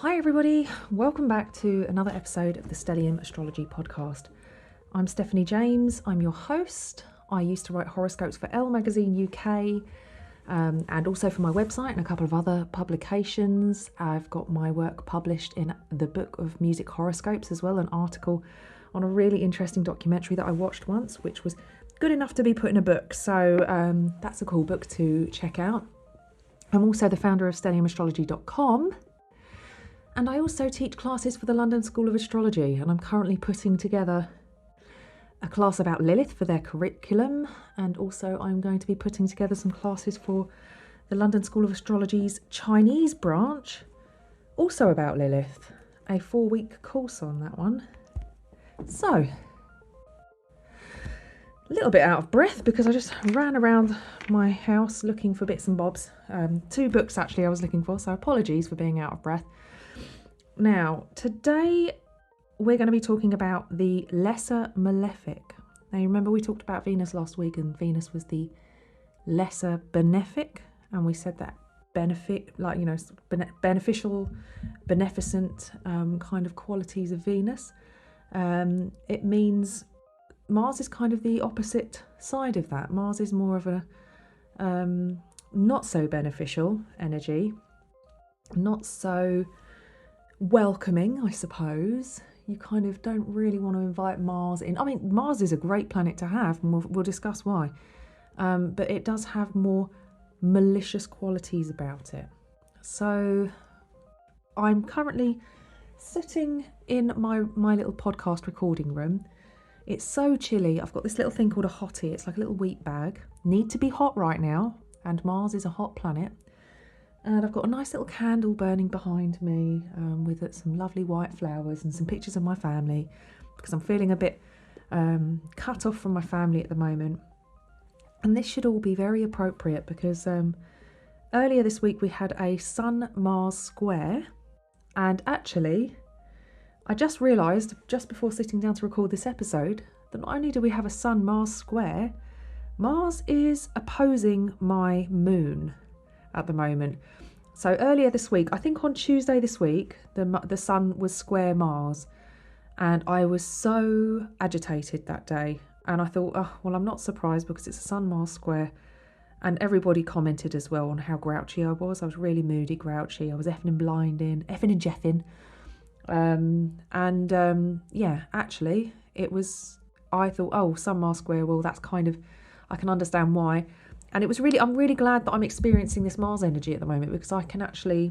Hi everybody, welcome back to another episode of the Stellium Astrology Podcast. I'm Stephanie James, I'm your host. I used to write horoscopes for Elle Magazine UK and also for my website and a couple of other publications. I've got my work published in the Book of Music Horoscopes as well, an article on a really interesting documentary that I watched once, which was good enough to be put in a book. So that's a cool book to check out. I'm also the founder of StelliumAstrology.com. And I also teach classes for the London School of Astrology, and I'm currently putting together a class about Lilith for their curriculum, and also I'm going to be putting together some classes for the London School of Astrology's Chinese branch, also about Lilith, a 4-week course on that one. So, a little bit out of breath because I just ran around my house looking for bits and bobs. 2 books actually I was looking for, so apologies for being out of breath. Now, today we're going to be talking about the lesser Malefic. Now, you remember we talked about Venus last week, and Venus was the lesser benefic, and we said that beneficial, beneficent kind of qualities of Venus. It means Mars is kind of the opposite side of that. Mars is more of a not so beneficial energy, not so welcoming, I suppose. You kind of don't really want to invite Mars in. I mean, Mars is a great planet to have, and we'll discuss why. But it does have more malicious qualities about it. So I'm currently sitting in my little podcast recording room. It's so chilly. I've got this little thing called a hottie. It's like a little wheat bag. Need to be hot right now, and Mars is a hot planet. And I've got a nice little candle burning behind me with some lovely white flowers and some pictures of my family, because I'm feeling a bit cut off from my family at the moment. And this should all be very appropriate because earlier this week we had a Sun-Mars square. And actually, I just realised, just before sitting down to record this episode, that not only do we have a Sun-Mars square, Mars is opposing my moon at the moment. So earlier this week, I think on Tuesday this week, the Sun was square Mars, and I was so agitated that day. And I thought, oh, well, I'm not surprised because it's a Sun-Mars square. And everybody commented as well on how grouchy I was. I was really moody, grouchy. I was effing and blinding, effing and jeffing. Yeah, actually, it was, I thought, oh, Sun-Mars square, well, that's kind of, I can understand why. And I'm really glad that I'm experiencing this Mars energy at the moment, because I can actually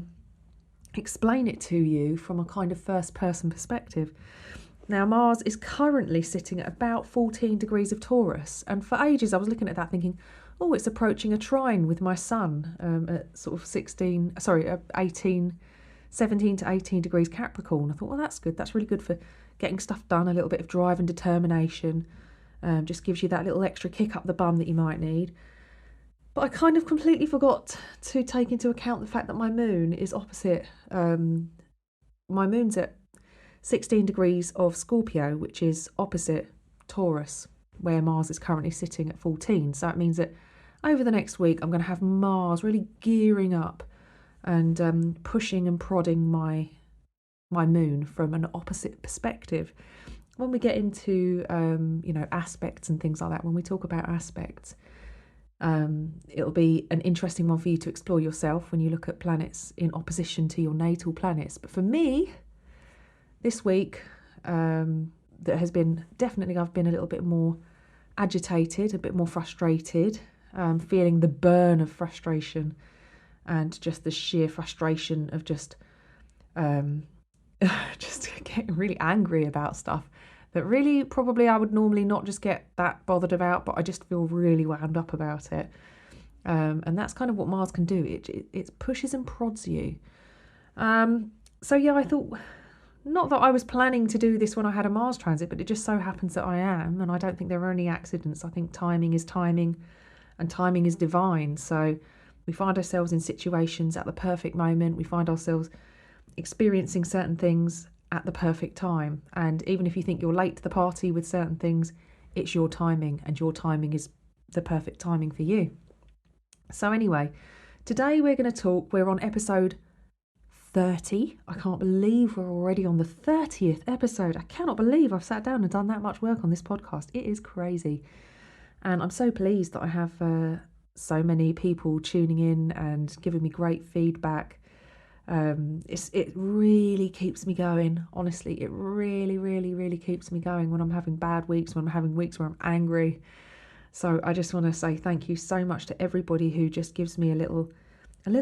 explain it to you from a kind of first person perspective. Now, Mars is currently sitting at about 14 degrees of Taurus. And for ages, I was looking at that thinking, oh, it's approaching a trine with my sun at sort of 17 to 18 degrees Capricorn. I thought, well, that's good. That's really good for getting stuff done, a little bit of drive and determination. Just gives you that little extra kick up the bum that you might need. But I kind of completely forgot to take into account the fact that my moon is opposite. My moon's at 16 degrees of Scorpio, which is opposite Taurus, where Mars is currently sitting at 14. So that means that over the next week, I'm going to have Mars really gearing up and pushing and prodding my moon from an opposite perspective. When we get into aspects and things like that, when we talk about aspects, it'll be an interesting one for you to explore yourself when you look at planets in opposition to your natal planets. But for me, this week, that has been definitely, I've been a little bit more agitated, a bit more frustrated, feeling the burn of frustration and just the sheer frustration of just getting really angry about stuff that really probably I would normally not just get that bothered about, but I just feel really wound up about it. And that's kind of what Mars can do. It pushes and prods you. So yeah, I thought, not that I was planning to do this when I had a Mars transit, but it just so happens that I am. And I don't think there are any accidents. I think timing is timing and timing is divine. So we find ourselves in situations at the perfect moment. We find ourselves experiencing certain things at the perfect time. And even if you think you're late to the party with certain things, it's your timing, and your timing is the perfect timing for you. So anyway, today we're on episode 30. I can't believe we're already on the 30th episode. I cannot believe I've sat down and done that much work on this podcast. It is crazy. And I'm so pleased that I have so many people tuning in and giving me great feedback. It really keeps me going. Honestly, it really, really, really keeps me going when I'm having bad weeks, when I'm having weeks where I'm angry. So I just want to say thank you so much to everybody who just gives me a little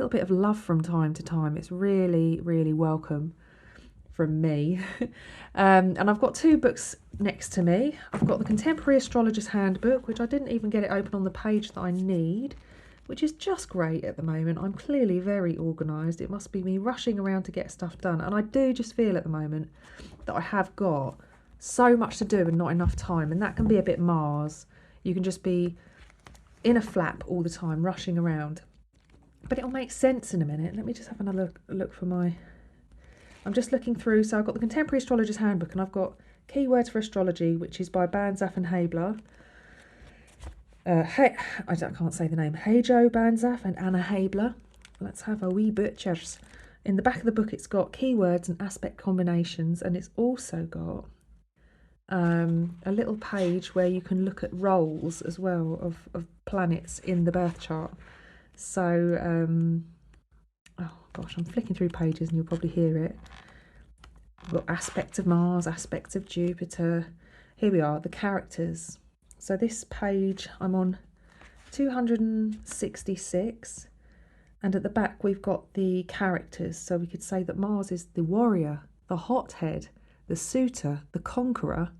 bit of love from time to time. It's really, really welcome from me. And I've got 2 books next to me. I've got the Contemporary Astrologer's Handbook, which I didn't even get it open on the page that I need, which is just great at the moment. I'm clearly very organised. It must be me rushing around to get stuff done. And I do just feel at the moment that I have got so much to do and not enough time. And that can be a bit Mars. You can just be in a flap all the time, rushing around. But it'll make sense in a minute. Let me just have another look for my... I'm just looking through. So I've got the Contemporary Astrologer's Handbook, and I've got Keywords for Astrology, which is by Banzaf and Habler. I can't say the name. Hajo Banzaf and Anna Habler. Let's have a wee butchers. In the back of the book, it's got keywords and aspect combinations, and it's also got a little page where you can look at roles as well of planets in the birth chart. So, oh gosh, I'm flicking through pages and you'll probably hear it. We've got aspects of Mars, aspects of Jupiter. Here we are, the characters. So this page, I'm on 266. And at the back, we've got the characters. So we could say that Mars is the warrior, the hothead, the suitor, the conqueror,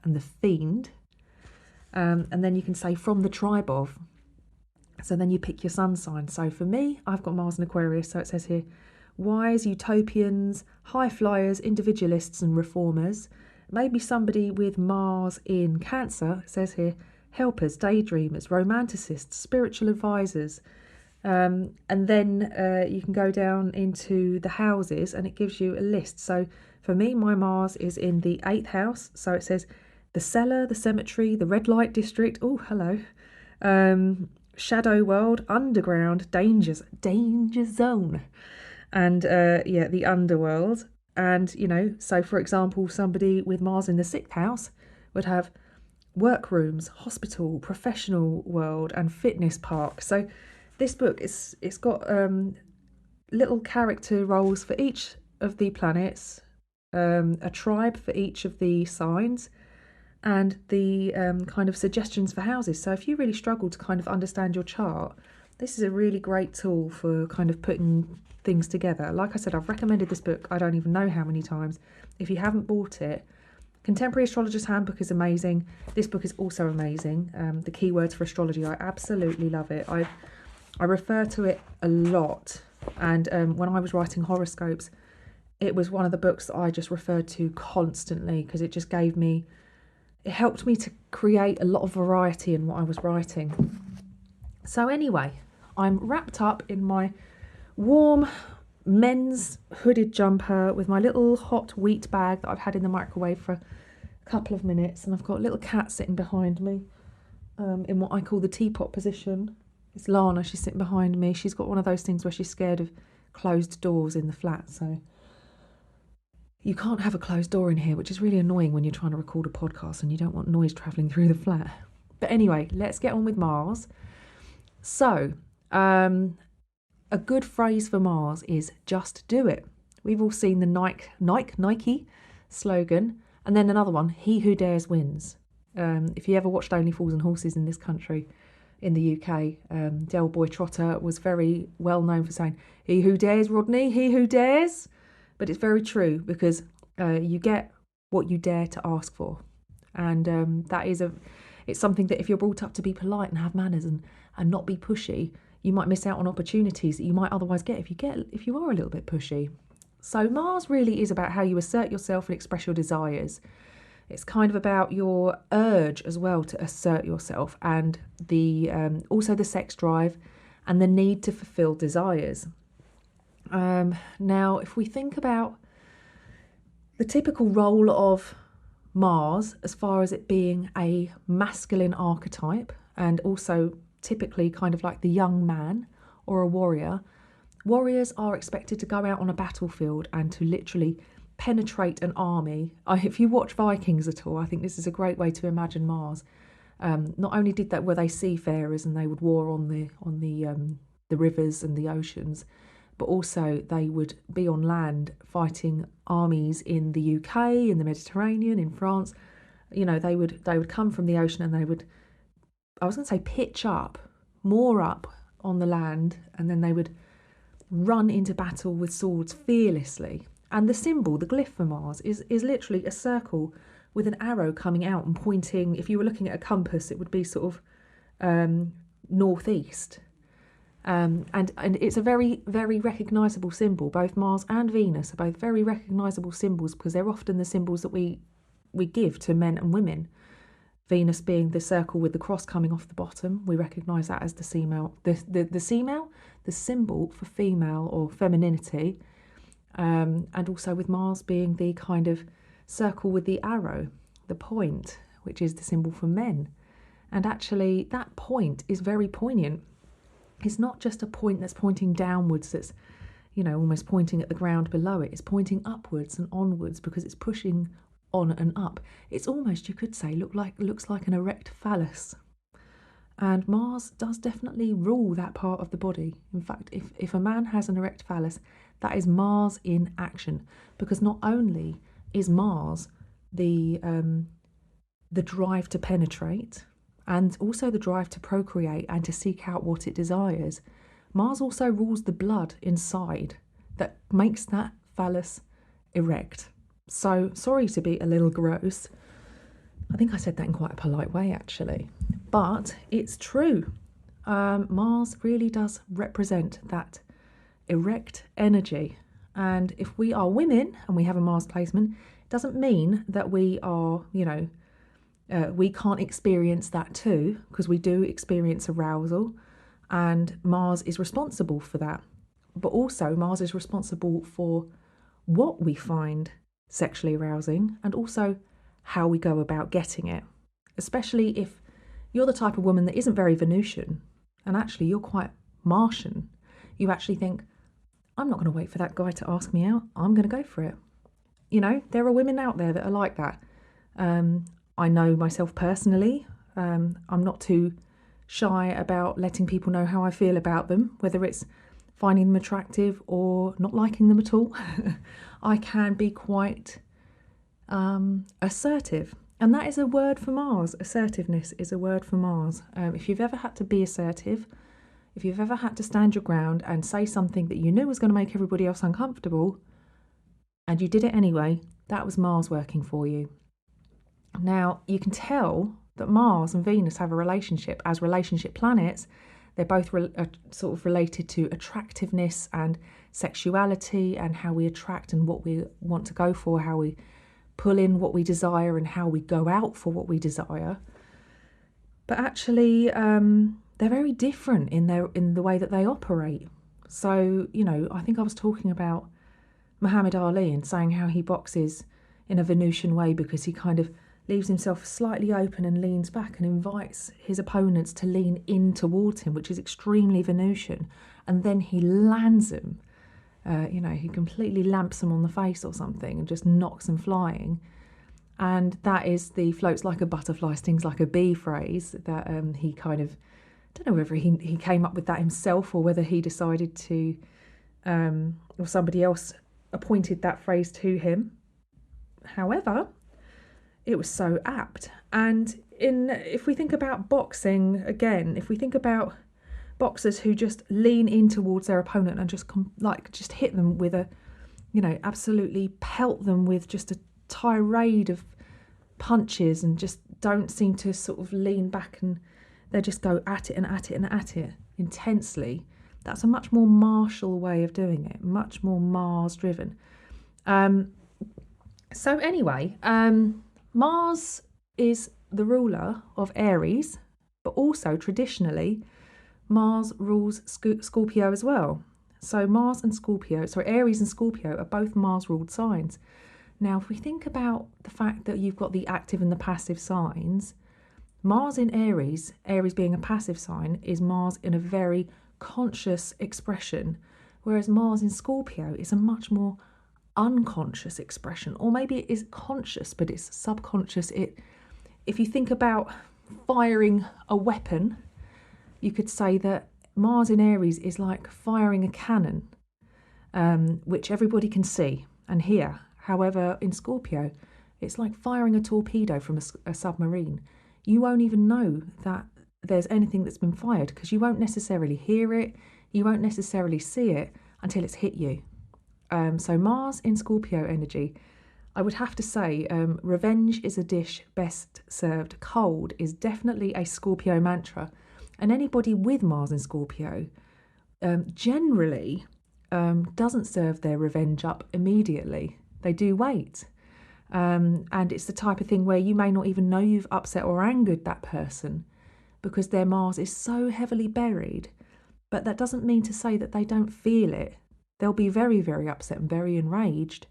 and the fiend. And then you can say from the tribe of. So then you pick your sun sign. So for me, I've got Mars in Aquarius. So it says here, wise, utopians, high flyers, individualists and reformers. Maybe somebody with Mars in Cancer. It says here, helpers, daydreamers, romanticists, spiritual advisors. And then you can go down into the houses and it gives you a list. So for me, my Mars is in the 8th house. So it says the cellar, the cemetery, the red light district. Oh, hello. Shadow world, underground, danger zone, and the underworld. And so for example, somebody with Mars in the 6th house would have workrooms, hospital, professional world, and fitness park. So this book it's got little character roles for each of the planets, a tribe for each of the signs, and the kind of suggestions for houses. So if you really struggle to kind of understand your chart, this is a really great tool for kind of putting things together. Like I said, I've recommended this book I don't even know how many times. If you haven't bought it, Contemporary Astrologer's Handbook is amazing. This book is also amazing. The Keywords for Astrology, I absolutely love it. I refer to it a lot. And when I was writing horoscopes, it was one of the books that I just referred to constantly because it just it helped me to create a lot of variety in what I was writing. So anyway, I'm wrapped up in my warm men's hooded jumper with my little hot wheat bag that I've had in the microwave for a couple of minutes, and I've got a little cat sitting behind me in what I call the teapot position. It's Lana, she's sitting behind me. She's got one of those things where she's scared of closed doors in the flat, so you can't have a closed door in here, which is really annoying when you're trying to record a podcast and you don't want noise travelling through the flat. But anyway, let's get on with Mars. So, a good phrase for Mars is just do it. We've all seen the Nike slogan, and then another one, he who dares wins. If you ever watched Only Fools and Horses in this country, in the UK, Del Boy Trotter was very well known for saying, he who dares, Rodney, he who dares. But it's very true because you get what you dare to ask for. And it's something that if you're brought up to be polite and have manners and not be pushy, you might miss out on opportunities that you might otherwise get if you are a little bit pushy. So Mars really is about how you assert yourself and express your desires. It's kind of about your urge as well to assert yourself, and also the sex drive and the need to fulfill desires. Now, if we think about the typical role of Mars as far as it being a masculine archetype and also typically kind of like the young man or a warrior, Warriors are expected to go out on a battlefield and to literally penetrate an army. If you watch Vikings at all, I think this is a great way to imagine Mars. Not only were they seafarers and they would war on the rivers and the oceans, but also they would be on land fighting armies in the UK, in the Mediterranean, in France. You know, they would come from the ocean and they would, I was going to say pitch up, moor up on the land, and then they would run into battle with swords fearlessly. And the symbol, the glyph for Mars, is literally a circle with an arrow coming out and pointing. If you were looking at a compass, it would be sort of northeast. And it's a very, very recognisable symbol. Both Mars and Venus are both very recognisable symbols because they're often the symbols that we give to men and women. Venus being the circle with the cross coming off the bottom, we recognise that as the female. The symbol for female or femininity, and also with Mars being the kind of circle with the arrow, the point, which is the symbol for men. And actually that point is very poignant. It's not just a point that's pointing downwards, that's, you know, almost pointing at the ground below it. It's pointing upwards and onwards because it's pushing on and up. It's almost, you could say, looks like an erect phallus. And Mars does definitely rule that part of the body. In fact, if a man has an erect phallus, that is Mars in action. Because not only is Mars the drive to penetrate, and also the drive to procreate and to seek out what it desires, Mars also rules the blood inside that makes that phallus erect. So, sorry to be a little gross. I think I said that in quite a polite way, actually. But it's true. Mars really does represent that erect energy. And if we are women and we have a Mars placement, it doesn't mean that we are, we can't experience that too, because we do experience arousal, and Mars is responsible for that. But also Mars is responsible for what we find sexually arousing and also how we go about getting it, especially if you're the type of woman that isn't very Venusian and actually you're quite Martian. You actually think, I'm not going to wait for that guy to ask me out, I'm going to go for it. You know, there are women out there that are like that. I know myself personally. I'm not too shy about letting people know how I feel about them, whether it's finding them attractive or not liking them at all. I can be quite assertive. And that is a word for Mars. Assertiveness is a word for Mars. If you've ever had to be assertive, if you've ever had to stand your ground and say something that you knew was going to make everybody else uncomfortable, and you did it anyway, that was Mars working for you. Now, you can tell that Mars and Venus have a relationship. As relationship planets, they're both sort of related to attractiveness and sexuality and how we attract and what we want to go for, how we pull in what we desire and how we go out for what we desire. But actually, they're very different in the way that they operate. So, I think I was talking about Muhammad Ali and saying how he boxes in a Venusian way because he kind of leaves himself slightly open and leans back and invites his opponents to lean in towards him, which is extremely Venusian. And then he lands them. He completely lamps them on the face or something and just knocks them flying. And that is the floats like a butterfly, stings like a bee phrase that he kind of, I don't know whether he came up with that himself or whether he decided to, or somebody else appointed that phrase to him. However, it was so apt. And if we think about boxing again, if we think about boxers who just lean in towards their opponent and just hit them with absolutely pelt them with just a tirade of punches and just don't seem to sort of lean back, and they just go at it and at it and at it intensely. That's a much more martial way of doing it, much more Mars driven. So anyway, Mars is the ruler of Aries, but also traditionally Mars rules Scorpio as well. So Aries and Scorpio are both Mars-ruled signs. Now, if we think about the fact that you've got the active and the passive signs, Mars in Aries being a passive sign, is Mars in a very conscious expression, Whereas Mars in Scorpio is a much more unconscious expression, or maybe it is conscious, but it's subconscious. If you think about firing a weapon, you could say that Mars in Aries is like firing a cannon, which everybody can see and hear. However, in Scorpio, it's like firing a torpedo from a submarine. You won't even know that there's anything that's been fired because you won't necessarily hear it, you won't necessarily see it until it's hit you. So Mars in Scorpio energy, I would have to say, revenge is a dish best served cold is definitely a Scorpio mantra. And anybody with Mars in Scorpio generally doesn't serve their revenge up immediately. They do wait. And it's the type of thing where you may not even know you've upset or angered that person because their Mars is so heavily buried. But that doesn't mean to say that they don't feel it. They'll be very, very upset and very enraged,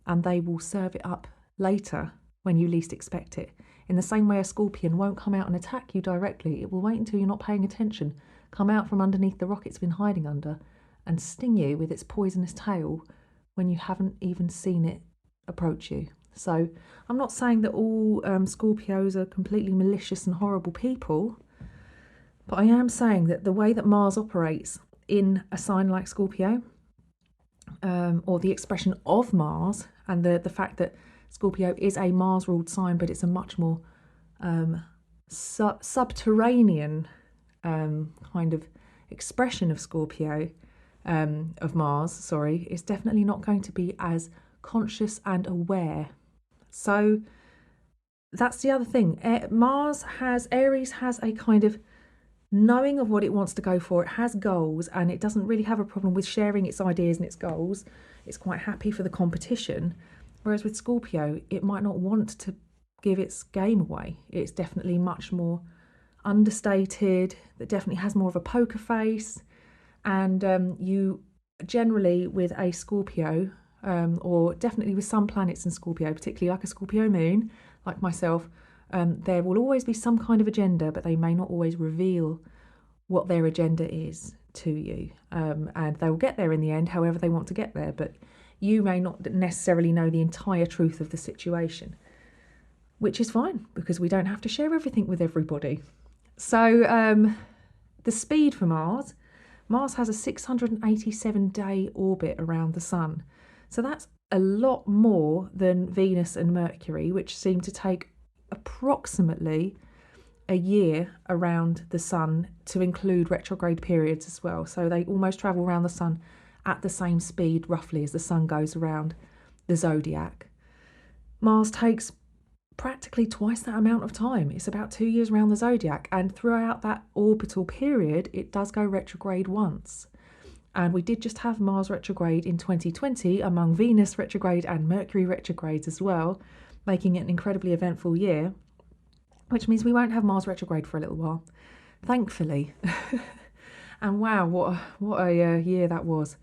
and they will serve it up later when you least expect it. In the same way a scorpion won't come out and attack you directly, it will wait until you're not paying attention, come out from underneath the rock it's been hiding under, and sting you with its poisonous tail when you haven't even seen it approach you. So I'm not saying that all Scorpios are completely malicious and horrible people, but I am saying that the way that Mars operates in a sign like Scorpio, or the expression of Mars, and the fact that Scorpio is a Mars-ruled sign, but it's a much more subterranean kind of expression of Scorpio, of Mars, it's definitely not going to be as conscious and aware. So that's the other thing. Aries has a kind of knowing of what it wants to go for. It has goals, and it doesn't really have a problem with sharing its ideas and its goals. It's quite happy for the competition. Whereas with Scorpio, it might not want to give its game away. It's definitely much more understated. That definitely has more of a poker face. And you generally with a Scorpio, or definitely with some planets in Scorpio, particularly like a Scorpio moon, like myself, there will always be some kind of agenda, but they may not always reveal what their agenda is to you. And they will get there in the end, however they want to get there, but you may not necessarily know the entire truth of the situation, which is fine because we don't have to share everything with everybody. So the speed for Mars has a 687-day orbit around the Sun. So that's a lot more than Venus and Mercury, which seem to take approximately a year around the Sun, to include retrograde periods as well. So they almost travel around the Sun at the same speed roughly as the Sun goes around the zodiac. Mars takes practically twice that amount of time. It's about 2 years around the zodiac, and throughout that orbital period it does go retrograde once. And we did just have Mars retrograde in 2020 among Venus retrograde and Mercury retrogrades as well, making it an incredibly eventful year, which means we won't have Mars retrograde for a little while, thankfully. And wow, what a year that was.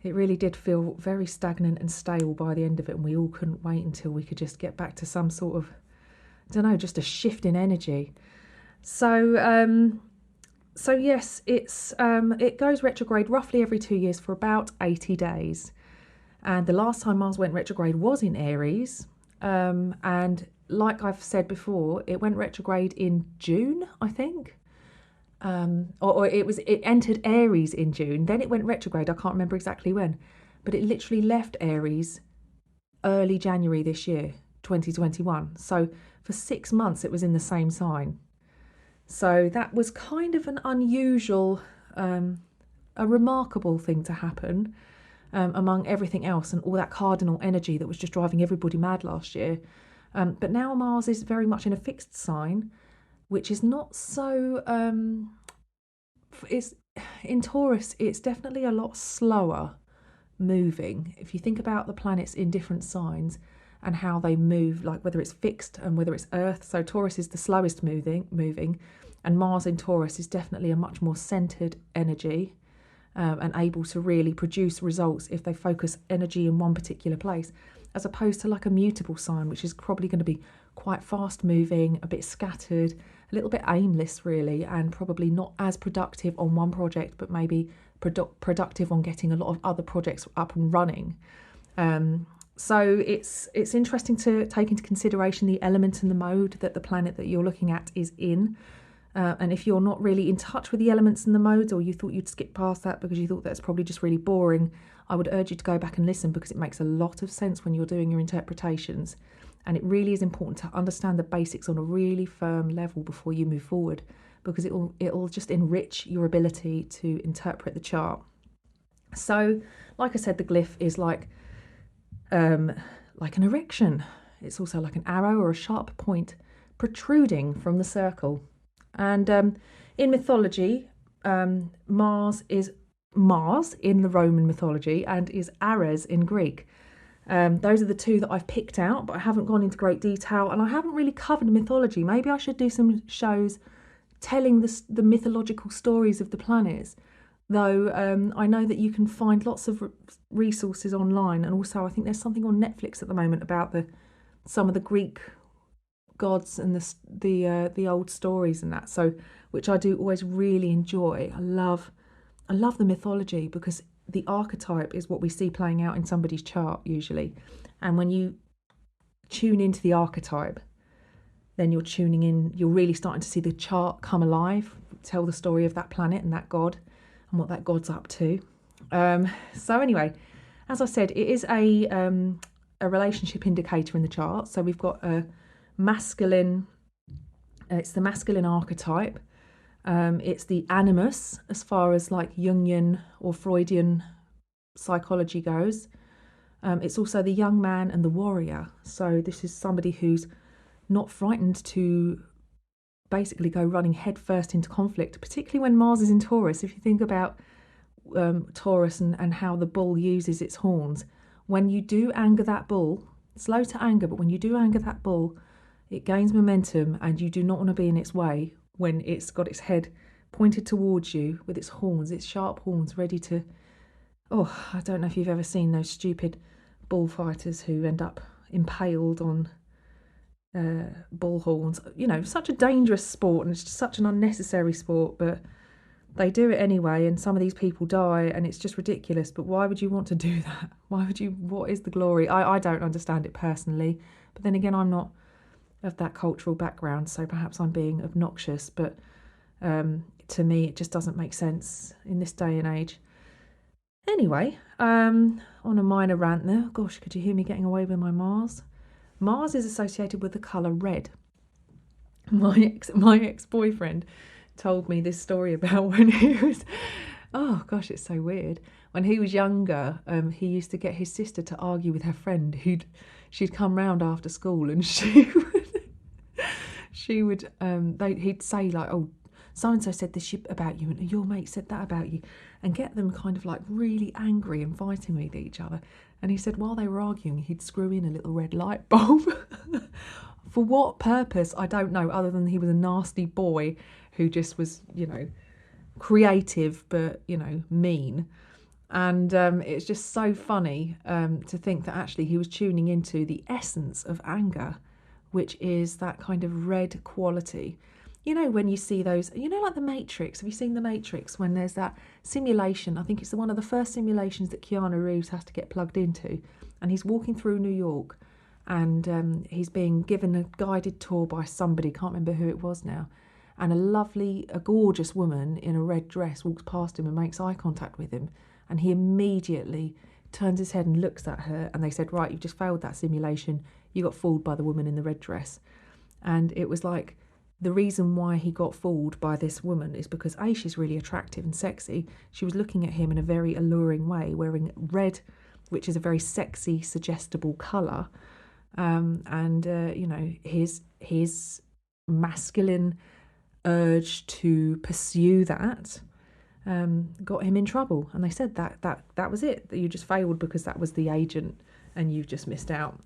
It really did feel very stagnant and stale by the end of it, and we all couldn't wait until we could just get back to some sort of, I don't know, just a shift in energy. So yes, it goes retrograde roughly every 2 years for about 80 days. And the last time Mars went retrograde was in Aries. And like I've said before, it went retrograde in June, I think. It entered Aries in June, then it went retrograde. I can't remember exactly when, but it literally left Aries early January this year, 2021. So for 6 months it was in the same sign. So that was kind of an unusual, a remarkable thing to happen among everything else and all that cardinal energy that was just driving everybody mad last year. But now Mars is very much in a fixed sign, which is not so, it's in Taurus, it's definitely a lot slower moving. If you think about the planets in different signs and how they move, like whether it's fixed and whether it's Earth. So Taurus is the slowest moving, and Mars in Taurus is definitely a much more centered energy, and able to really produce results if they focus energy in one particular place, as opposed to like a mutable sign, which is probably going to be quite fast moving, a bit scattered, a little bit aimless really, and probably not as productive on one project, but maybe productive on getting a lot of other projects up and running. So it's interesting to take into consideration the element and the mode that the planet that you're looking at is in. And if you're not really in touch with the elements and the modes, or you thought you'd skip past that because you thought that's probably just really boring, I would urge you to go back and listen, because it makes a lot of sense when you're doing your interpretations. And it really is important to understand the basics on a really firm level before you move forward, because it'll just enrich your ability to interpret the chart. So, like I said, the glyph is like an erection. It's also like an arrow or a sharp point protruding from the circle. And in mythology, Mars is Mars in the Roman mythology and is Ares in Greek. Those are the two that I've picked out, but I haven't gone into great detail, and I haven't really covered mythology. Maybe I should do some shows telling the mythological stories of the planets, though I know that you can find lots of resources online, and also I think there's something on Netflix at the moment about some of the Greek gods and the old stories and that, so which I do always really enjoy. I love the mythology, because the archetype is what we see playing out in somebody's chart usually, and when you tune into the archetype, then you're really starting to see the chart come alive, tell the story of that planet and that god and what that god's up to. So anyway, as I said, it is a relationship indicator in the chart. So we've got a masculine, it's the masculine archetype. It's the animus as far as like Jungian or Freudian psychology goes. It's also the young man and the warrior. So this is somebody who's not frightened to basically go running headfirst into conflict, particularly when Mars is in Taurus. If you think about Taurus and how the bull uses its horns, when you do anger that bull, slow to anger, but when you do anger that bull, it gains momentum, and you do not want to be in its way when it's got its head pointed towards you with its horns, its sharp horns, ready to... Oh, I don't know if you've ever seen those stupid bullfighters who end up impaled on bull horns. You know, such a dangerous sport, and it's just such an unnecessary sport, but they do it anyway, and some of these people die, and it's just ridiculous. But why would you want to do that? What is the glory? I don't understand it personally, but then again, I'm not of that cultural background, so perhaps I'm being obnoxious, but to me it just doesn't make sense in this day and age. Anyway, on a minor rant there, gosh, could you hear me getting away with my Mars? Mars is associated with the colour red. My ex-boyfriend told me this story about when he was... Oh, gosh, it's so weird. When he was younger, he used to get his sister to argue with her friend. She'd come round after school, and he'd say like, oh, so-and-so said this about you, and your mate said that about you, and get them kind of like really angry and fighting with each other. And he said while they were arguing, he'd screw in a little red light bulb. For what purpose, I don't know, other than he was a nasty boy who just was, creative but, mean. And it's just so funny to think that actually he was tuning into the essence of anger, which is that kind of red quality. When you see those, like the Matrix. Have you seen the Matrix? When there's that simulation, I think it's one of the first simulations that Keanu Reeves has to get plugged into, and he's walking through New York, and he's being given a guided tour by somebody, can't remember who it was now, and a gorgeous woman in a red dress walks past him and makes eye contact with him, and he immediately turns his head and looks at her, and they said, right, you've just failed that simulation, you got fooled by the woman in the red dress. And it was like, the reason why he got fooled by this woman is because A, she's really attractive and sexy. She was looking at him in a very alluring way, wearing red, which is a very sexy, suggestible colour. His masculine urge to pursue that got him in trouble. And they said that was it, that you just failed because that was the agent and you've just missed out.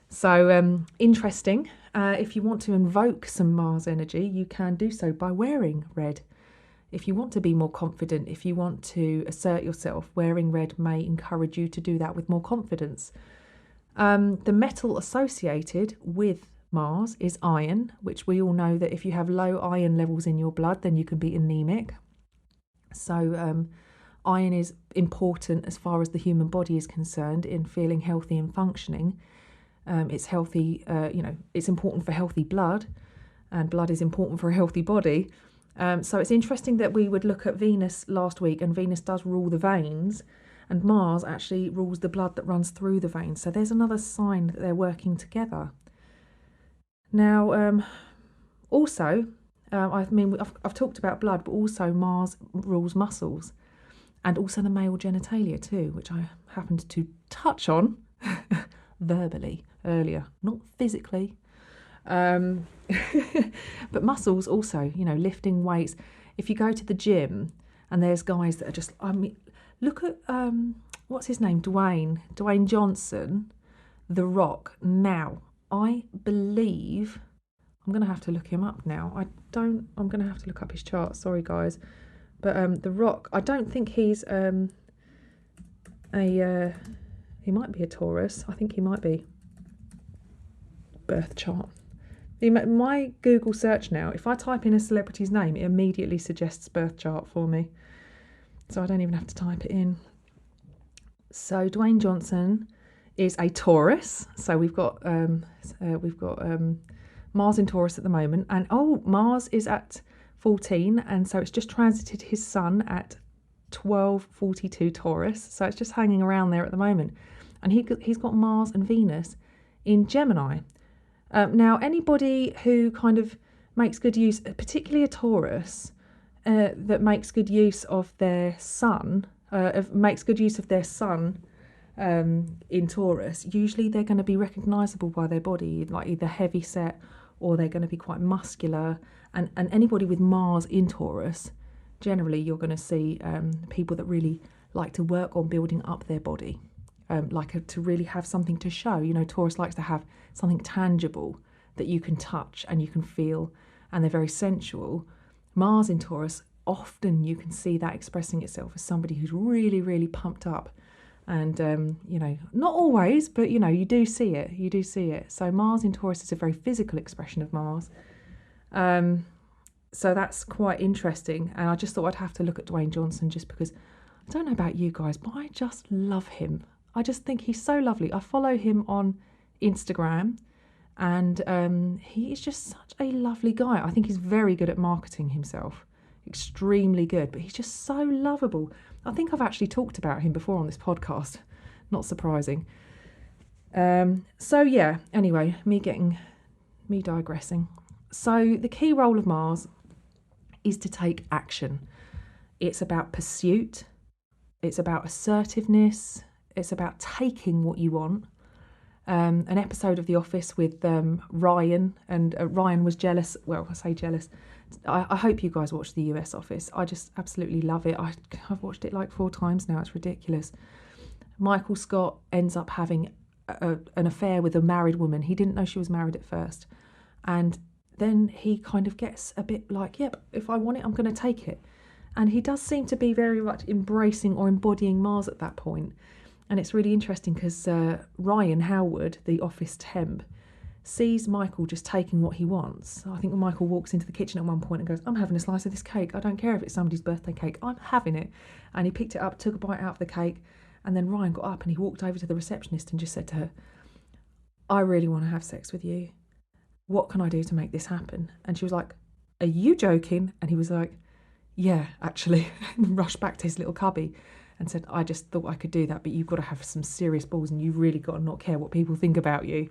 So interesting. If you want to invoke some Mars energy, you can do so by wearing red. If you want to be more confident, if you want to assert yourself, wearing red may encourage you to do that with more confidence. The metal associated with Mars is iron, which we all know that if you have low iron levels in your blood, then you can be anemic. So iron is important as far as the human body is concerned in feeling healthy and functioning. It's healthy, it's important for healthy blood, and blood is important for a healthy body. So it's interesting that we would look at Venus last week, and Venus does rule the veins, and Mars actually rules the blood that runs through the veins. So there's another sign that they're working together. Now, also, I've talked about blood, but also Mars rules muscles, and also the male genitalia too, which I happened to touch on verbally earlier, not physically. But muscles also, lifting weights. If you go to the gym and there's guys that are just, look at, what's his name? Dwayne Johnson, The Rock. Now, I believe, I'm going to have to look him up now. I'm going to have to look up his chart. Sorry, guys. But The Rock, I don't think he's he might be a Taurus. I think he might be. Birth chart. My Google search now, if I type in a celebrity's name, it immediately suggests birth chart for me. So I don't even have to type it in. So Dwayne Johnson is a Taurus. So we've got Mars in Taurus at the moment. And Mars is at 14. And so it's just transited his sun at 12:42 Taurus. So it's just hanging around there at the moment. And he's got Mars and Venus in Gemini. Now, anybody who kind of makes good use, particularly a Taurus, that makes good use of their sun, in Taurus, usually they're going to be recognisable by their body, like either heavy set or they're going to be quite muscular. And anybody with Mars in Taurus, generally you're going to see people that really like to work on building up their body. To really have something to show. Taurus likes to have something tangible that you can touch and you can feel, and they're very sensual. Mars in Taurus, often you can see that expressing itself as somebody who's really, really pumped up. And, not always, but, you do see it. So Mars in Taurus is a very physical expression of Mars. So that's quite interesting. And I just thought I'd have to look at Dwayne Johnson just because, I don't know about you guys, but I just love him. I just think he's so lovely. I follow him on Instagram, and he is just such a lovely guy. I think he's very good at marketing himself, extremely good, but he's just so lovable. I think I've actually talked about him before on this podcast, not surprising. Anyway, me digressing. So the key role of Mars is to take action. It's about pursuit. It's about assertiveness. It's about taking what you want. An episode of The Office with Ryan, and Ryan was jealous. Well, I say jealous. I hope you guys watch the US Office. I just absolutely love it. I've watched it like 4 times now. It's ridiculous. Michael Scott ends up having an affair with a married woman. He didn't know she was married at first. And then he kind of gets a bit like, yep, if I want it, I'm going to take it. And he does seem to be very much embracing or embodying Mars at that point. And it's really interesting because Ryan Howard, the office temp, sees Michael just taking what he wants. I think Michael walks into the kitchen at one point and goes, I'm having a slice of this cake. I don't care if it's somebody's birthday cake. I'm having it. And he picked it up, took a bite out of the cake. And then Ryan got up and he walked over to the receptionist and just said to her, I really want to have sex with you. What can I do to make this happen? And she was like, are you joking? And he was like, yeah, actually. And rushed back to his little cubby and said, I just thought I could do that, but you've got to have some serious balls and you've really got to not care what people think about you.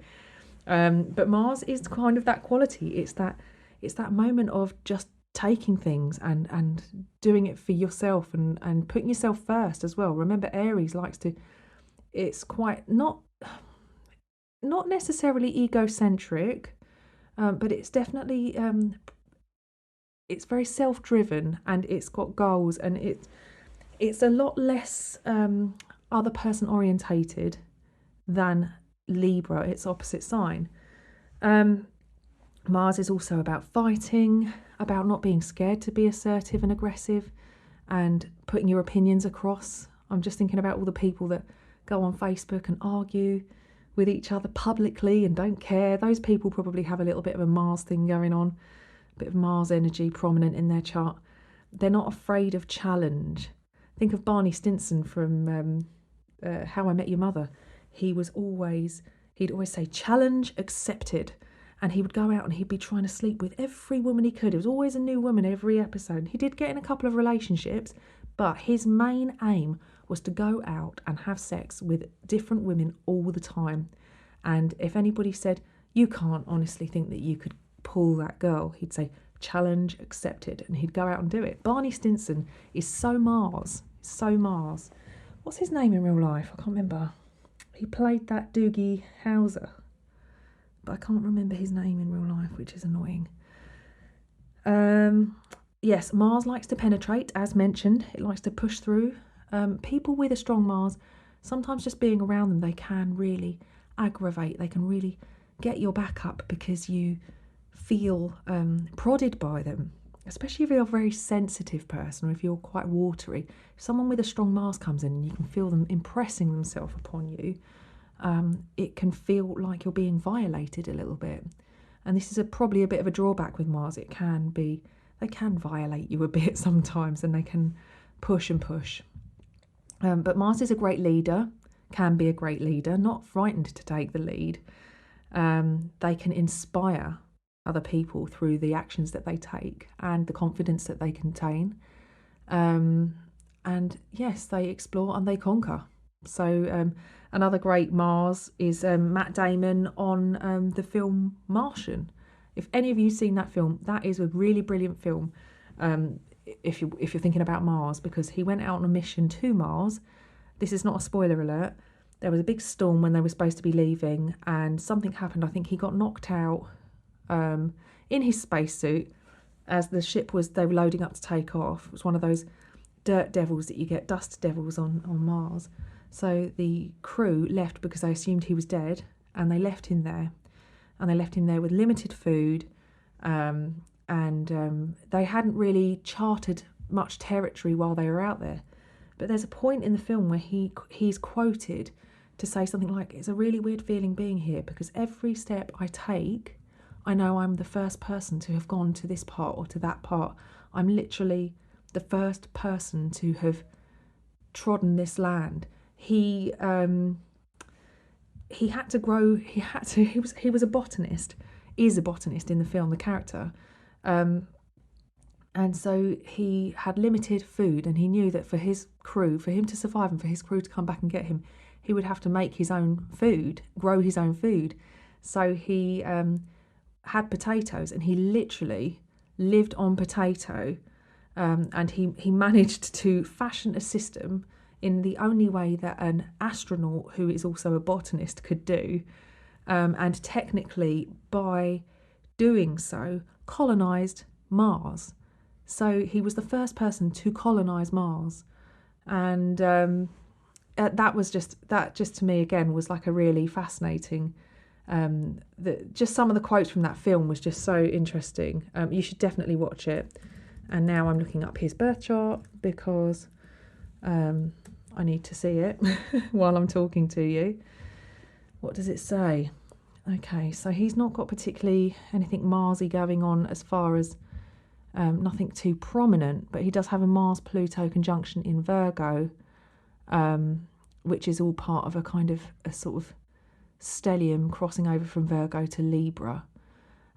But Mars is kind of that quality. It's that moment of just taking things and doing it for yourself and putting yourself first as well. Remember, Aries likes to, it's quite not necessarily egocentric, but it's definitely, it's very self-driven and it's got goals, and it's a lot less other person orientated than Libra, its opposite sign. Mars is also about fighting, about not being scared to be assertive and aggressive and putting your opinions across. I'm just thinking about all the people that go on Facebook and argue with each other publicly and don't care. Those people probably have a little bit of a Mars thing going on, a bit of Mars energy prominent in their chart. They're not afraid of challenge. Think of Barney Stinson from How I Met Your Mother. He'd always say, challenge accepted. And he would go out and he'd be trying to sleep with every woman he could. It was always a new woman every episode. He did get in a couple of relationships, but his main aim was to go out and have sex with different women all the time. And if anybody said, you can't honestly think that you could pull that girl, he'd say, challenge accepted. And he'd go out and do it. Barney Stinson is so Mars. So Mars. What's his name in real life? I can't remember. He played that Doogie Howser, but I can't remember his name in real life, which is annoying. Yes, Mars likes to penetrate, as mentioned. It likes to push through. People with a strong Mars, sometimes just being around them, they can really aggravate. They can really get your back up because you feel prodded by them, especially if you're a very sensitive person or if you're quite watery. If someone with a strong Mars comes in and you can feel them impressing themselves upon you, it can feel like you're being violated a little bit. And this is probably a bit of a drawback with Mars. They can violate you a bit sometimes, and they can push and push. But Mars is a great leader, can be a great leader, not frightened to take the lead. They can inspire other people through the actions that they take and the confidence that they contain. And yes, they explore and they conquer. So another great Mars is Matt Damon on the film Martian. If any of you have seen that film, that is a really brilliant film. If you're thinking about Mars, because he went out on a mission to Mars. This is not a spoiler alert. There was a big storm when they were supposed to be leaving, and something happened. I think he got knocked out in his spacesuit as they were loading up to take off. It was one of those dirt devils that you get, dust devils on Mars. So the crew left because they assumed he was dead, and they left him there. And they left him there with limited food, and they hadn't really charted much territory while they were out there. But there's a point in the film where he's quoted to say something like, it's a really weird feeling being here, because every step I take, I know I'm the first person to have gone to this part or to that part. I'm literally the first person to have trodden this land. He had to grow. He was a botanist. Is a botanist in the film, the character, and so he had limited food, and he knew that for his crew, for him to survive, and for his crew to come back and get him, he would have to make his own food, grow his own food. So he had potatoes, and he literally lived on potato, and he managed to fashion a system in the only way that an astronaut who is also a botanist could do, and technically by doing so colonised Mars. So he was the first person to colonise Mars, and that just to me again was like a really fascinating. Just some of the quotes from that film was just so interesting. You should definitely watch it. And now I'm looking up his birth chart because I need to see it while I'm talking to you. What does it say? Okay, so he's not got particularly anything Marsy going on as far as nothing too prominent, but he does have a Mars-Pluto conjunction in Virgo, which is all part of a kind of a sort of stellium crossing over from Virgo to Libra.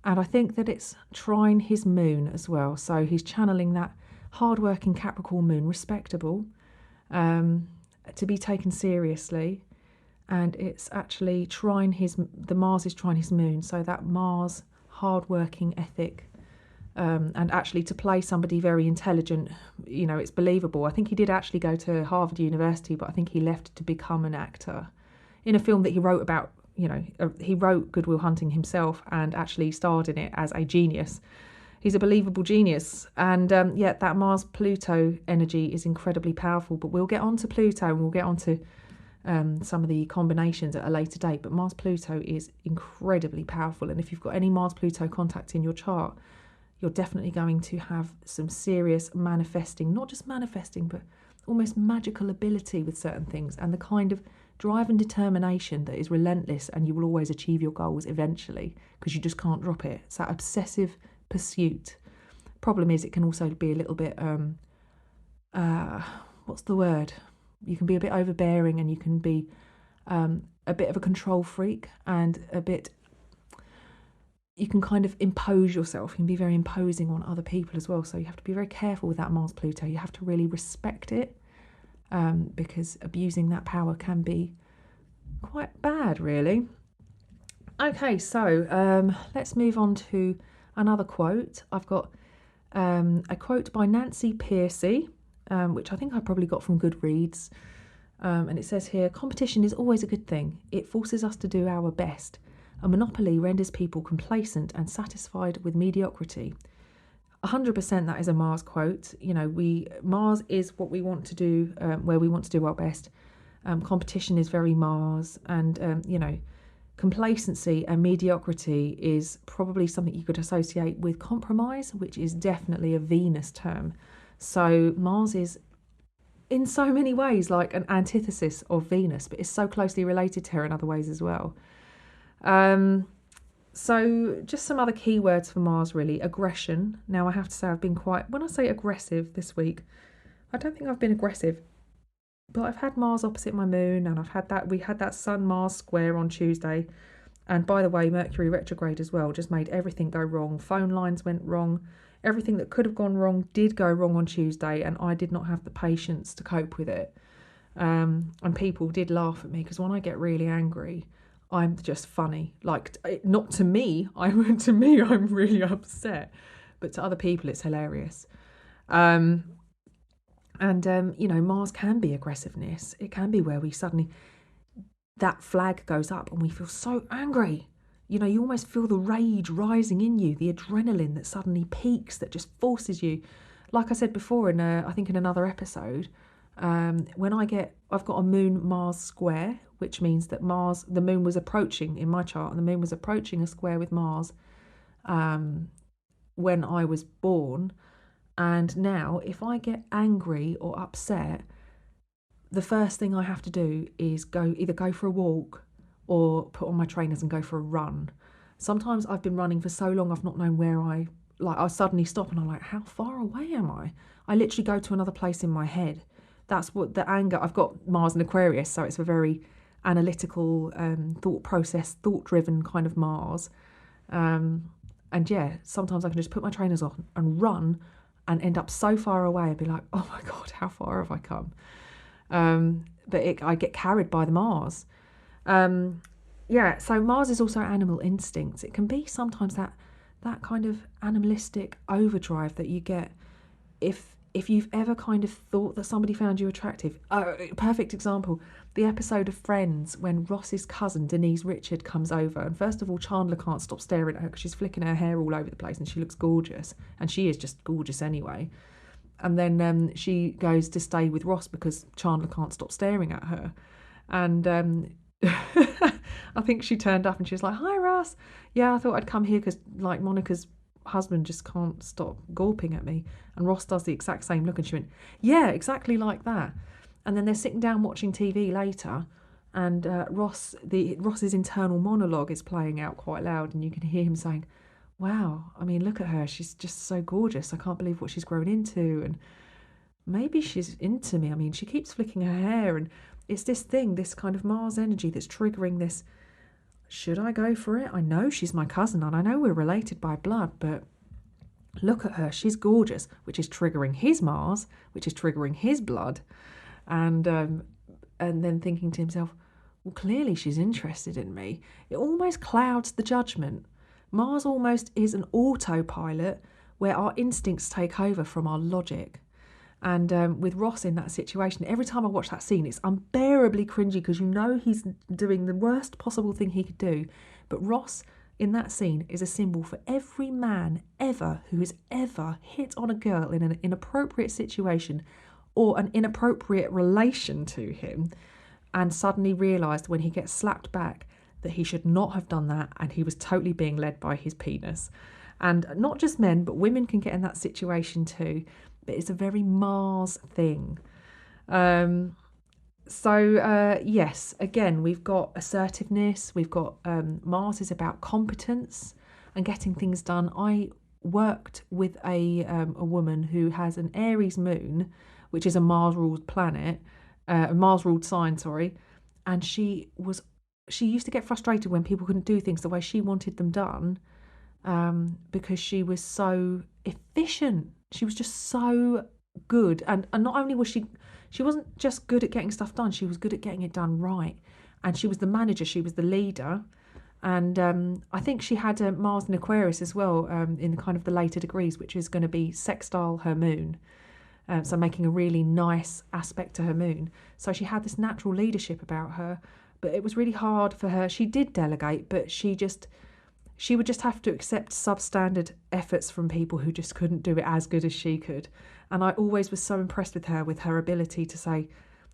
And I think that it's trine his moon as well. So he's channeling that hard-working Capricorn moon, respectable, to be taken seriously. And it's actually the Mars is trine his moon. So that Mars hard-working ethic, and actually to play somebody very intelligent, it's believable. I think he did actually go to Harvard University, but I think he left to become an actor in a film that he wrote about. He wrote Good Will Hunting himself and actually starred in it as a genius. He's a believable genius. And that Mars-Pluto energy is incredibly powerful. But we'll get on to Pluto and we'll get on to some of the combinations at a later date. But Mars-Pluto is incredibly powerful. And if you've got any Mars-Pluto contact in your chart, you're definitely going to have some serious manifesting, not just manifesting, but almost magical ability with certain things, and the kind of drive and determination that is relentless, and you will always achieve your goals eventually because you just can't drop it. It's that obsessive pursuit. Problem is, it can also be a little bit, what's the word? You can be a bit overbearing, and you can be a bit of a control freak, and you can kind of impose yourself. You can be very imposing on other people as well. So you have to be very careful with that Mars Pluto. You have to really respect it, because abusing that power can be quite bad, really. Okay, so let's move on to another quote. I've got a quote by Nancy Pearcey, which I think I probably got from Goodreads. And it says here, competition is always a good thing. It forces us to do our best. A monopoly renders people complacent and satisfied with mediocrity. 100% that is a Mars quote. You know, Mars is what we want to do, where we want to do our best. Competition is very Mars, and you know, complacency and mediocrity is probably something you could associate with compromise, which is definitely a Venus term. So Mars is in so many ways like an antithesis of Venus, but is so closely related to her in other ways as well. So just some other keywords for Mars, really. Aggression. Now, I have to say I've been when I say aggressive this week, I don't think I've been aggressive, but I've had Mars opposite my moon, and we had that Sun-Mars square on Tuesday. And by the way, Mercury retrograde as well just made everything go wrong. Phone lines went wrong. Everything that could have gone wrong did go wrong on Tuesday, and I did not have the patience to cope with it. And people did laugh at me, because when I get really angry, I'm just funny. Like, not to me, I'm really upset, but to other people, it's hilarious. You know, Mars can be aggressiveness. It can be where we suddenly, that flag goes up and we feel so angry. You know, you almost feel the rage rising in you, the adrenaline that suddenly peaks, that just forces you. Like I said before, I think in another episode, when I've got a Moon-Mars square, which means that the moon was approaching, in my chart, and the moon was approaching a square with Mars when I was born. And now, if I get angry or upset, the first thing I have to do is either go for a walk or put on my trainers and go for a run. Sometimes I've been running for so long I've not known where I suddenly stop and I'm like, how far away am I? I literally go to another place in my head. That's what the anger, I've got Mars and Aquarius, so it's a very analytical, thought-driven kind of Mars. And yeah, sometimes I can just put my trainers on and run and end up so far away and be like, oh my God, how far have I come? But I get carried by the Mars. So Mars is also animal instincts. It can be sometimes that kind of animalistic overdrive that you get if you've ever kind of thought that somebody found you attractive. Perfect example, the episode of Friends when Ross's cousin Denise Richard comes over, and first of all Chandler can't stop staring at her because she's flicking her hair all over the place and she looks gorgeous, and she is just gorgeous anyway. And then she goes to stay with Ross because Chandler can't stop staring at her. And I think she turned up and she was like, hi Ross, yeah, I thought I'd come here because like Monica's husband just can't stop gawping at me. And Ross does the exact same look, and she went, yeah, exactly like that. And then they're sitting down watching TV later, and Ross's internal monologue is playing out quite loud, and you can hear him saying, wow, I mean, look at her, she's just so gorgeous, I can't believe what she's grown into, and maybe she's into me. I mean, she keeps flicking her hair, and it's this kind of Mars energy that's triggering this, should I go for it? I know she's my cousin, and I know we're related by blood, but look at her, she's gorgeous, which is triggering his Mars, which is triggering his blood. And then thinking to himself, well, clearly she's interested in me. It almost clouds the judgment. Mars almost is an autopilot where our instincts take over from our logic. And with Ross in that situation, every time I watch that scene, it's unbearably cringy because you know he's doing the worst possible thing he could do. But Ross in that scene is a symbol for every man ever who has ever hit on a girl in an inappropriate situation or an inappropriate relation to him, and suddenly realised when he gets slapped back that he should not have done that, and he was totally being led by his penis. And not just men, but women can get in that situation too. But it's a very Mars thing. Yes, again, we've got assertiveness, we've got Mars is about competence and getting things done. I worked with a woman who has an Aries moon, which is a Mars-ruled planet, a Mars-ruled sign, sorry, and she used to get frustrated when people couldn't do things the way she wanted them done, because she was so efficient. She was just so good, and not only was she wasn't just good at getting stuff done, she was good at getting it done right. And she was the manager, she was the leader. And I think she had Mars in Aquarius as well, in kind of the later degrees, which is going to be sextile her moon. So making a really nice aspect to her moon. So she had this natural leadership about her, but it was really hard for her. She did delegate, but she would just have to accept substandard efforts from people who just couldn't do it as good as she could. And I always was so impressed with her ability to say,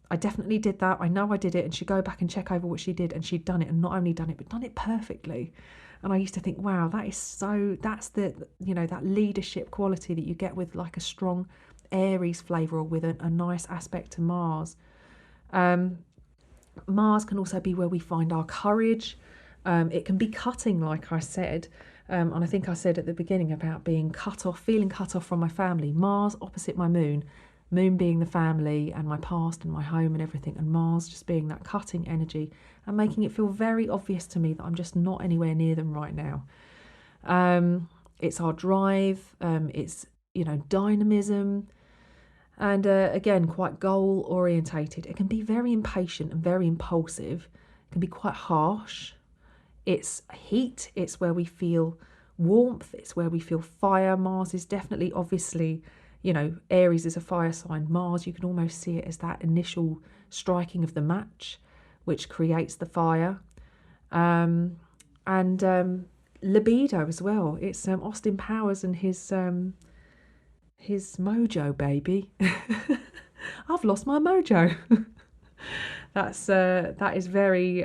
I definitely did that, I know I did it, and she'd go back and check over what she did, and she'd done it, and not only done it, but done it perfectly. And I used to think, wow, that's the, that leadership quality that you get with like a strong Aries flavour, or with a nice aspect to Mars. Mars can also be where we find our courage. It can be cutting, like I said. And I think I said at the beginning about being cut off, feeling cut off from my family. Mars opposite my moon being the family and my past and my home and everything, and Mars just being that cutting energy and making it feel very obvious to me that I'm just not anywhere near them right now. It's our drive, it's, dynamism, and again, quite goal orientated. It can be very impatient and very impulsive. It can be quite harsh. It's heat, it's where we feel warmth, it's where we feel fire. Mars is definitely, obviously, Aries is a fire sign. Mars, you can almost see it as that initial striking of the match, which creates the fire. And libido as well. It's Austin Powers and his mojo, baby. I've lost my mojo. That is very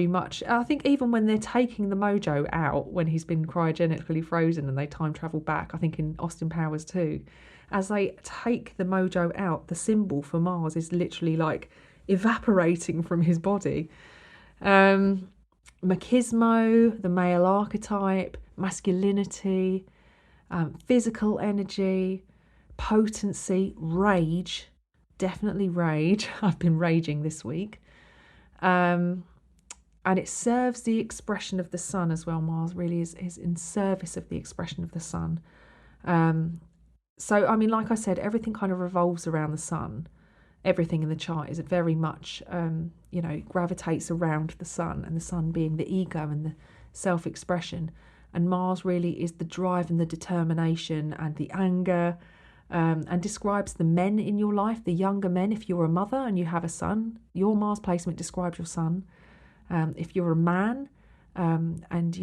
much. I think even when they're taking the mojo out, when he's been cryogenically frozen and they time travel back, I think in Austin Powers too, as they take the mojo out, the symbol for Mars is literally like evaporating from his body. Machismo, the male archetype, masculinity, physical energy, potency, rage, definitely rage. I've been raging this week. And it serves the expression of the sun as well. Mars really is in service of the expression of the sun. So, I mean, like I said, everything kind of revolves around the sun. Everything in the chart is very much, gravitates around the sun, and the sun being the ego and the self-expression. And Mars really is the drive and the determination and the anger, and describes the men in your life, the younger men. If you're a mother and you have a son, your Mars placement describes your son. If you're a man, and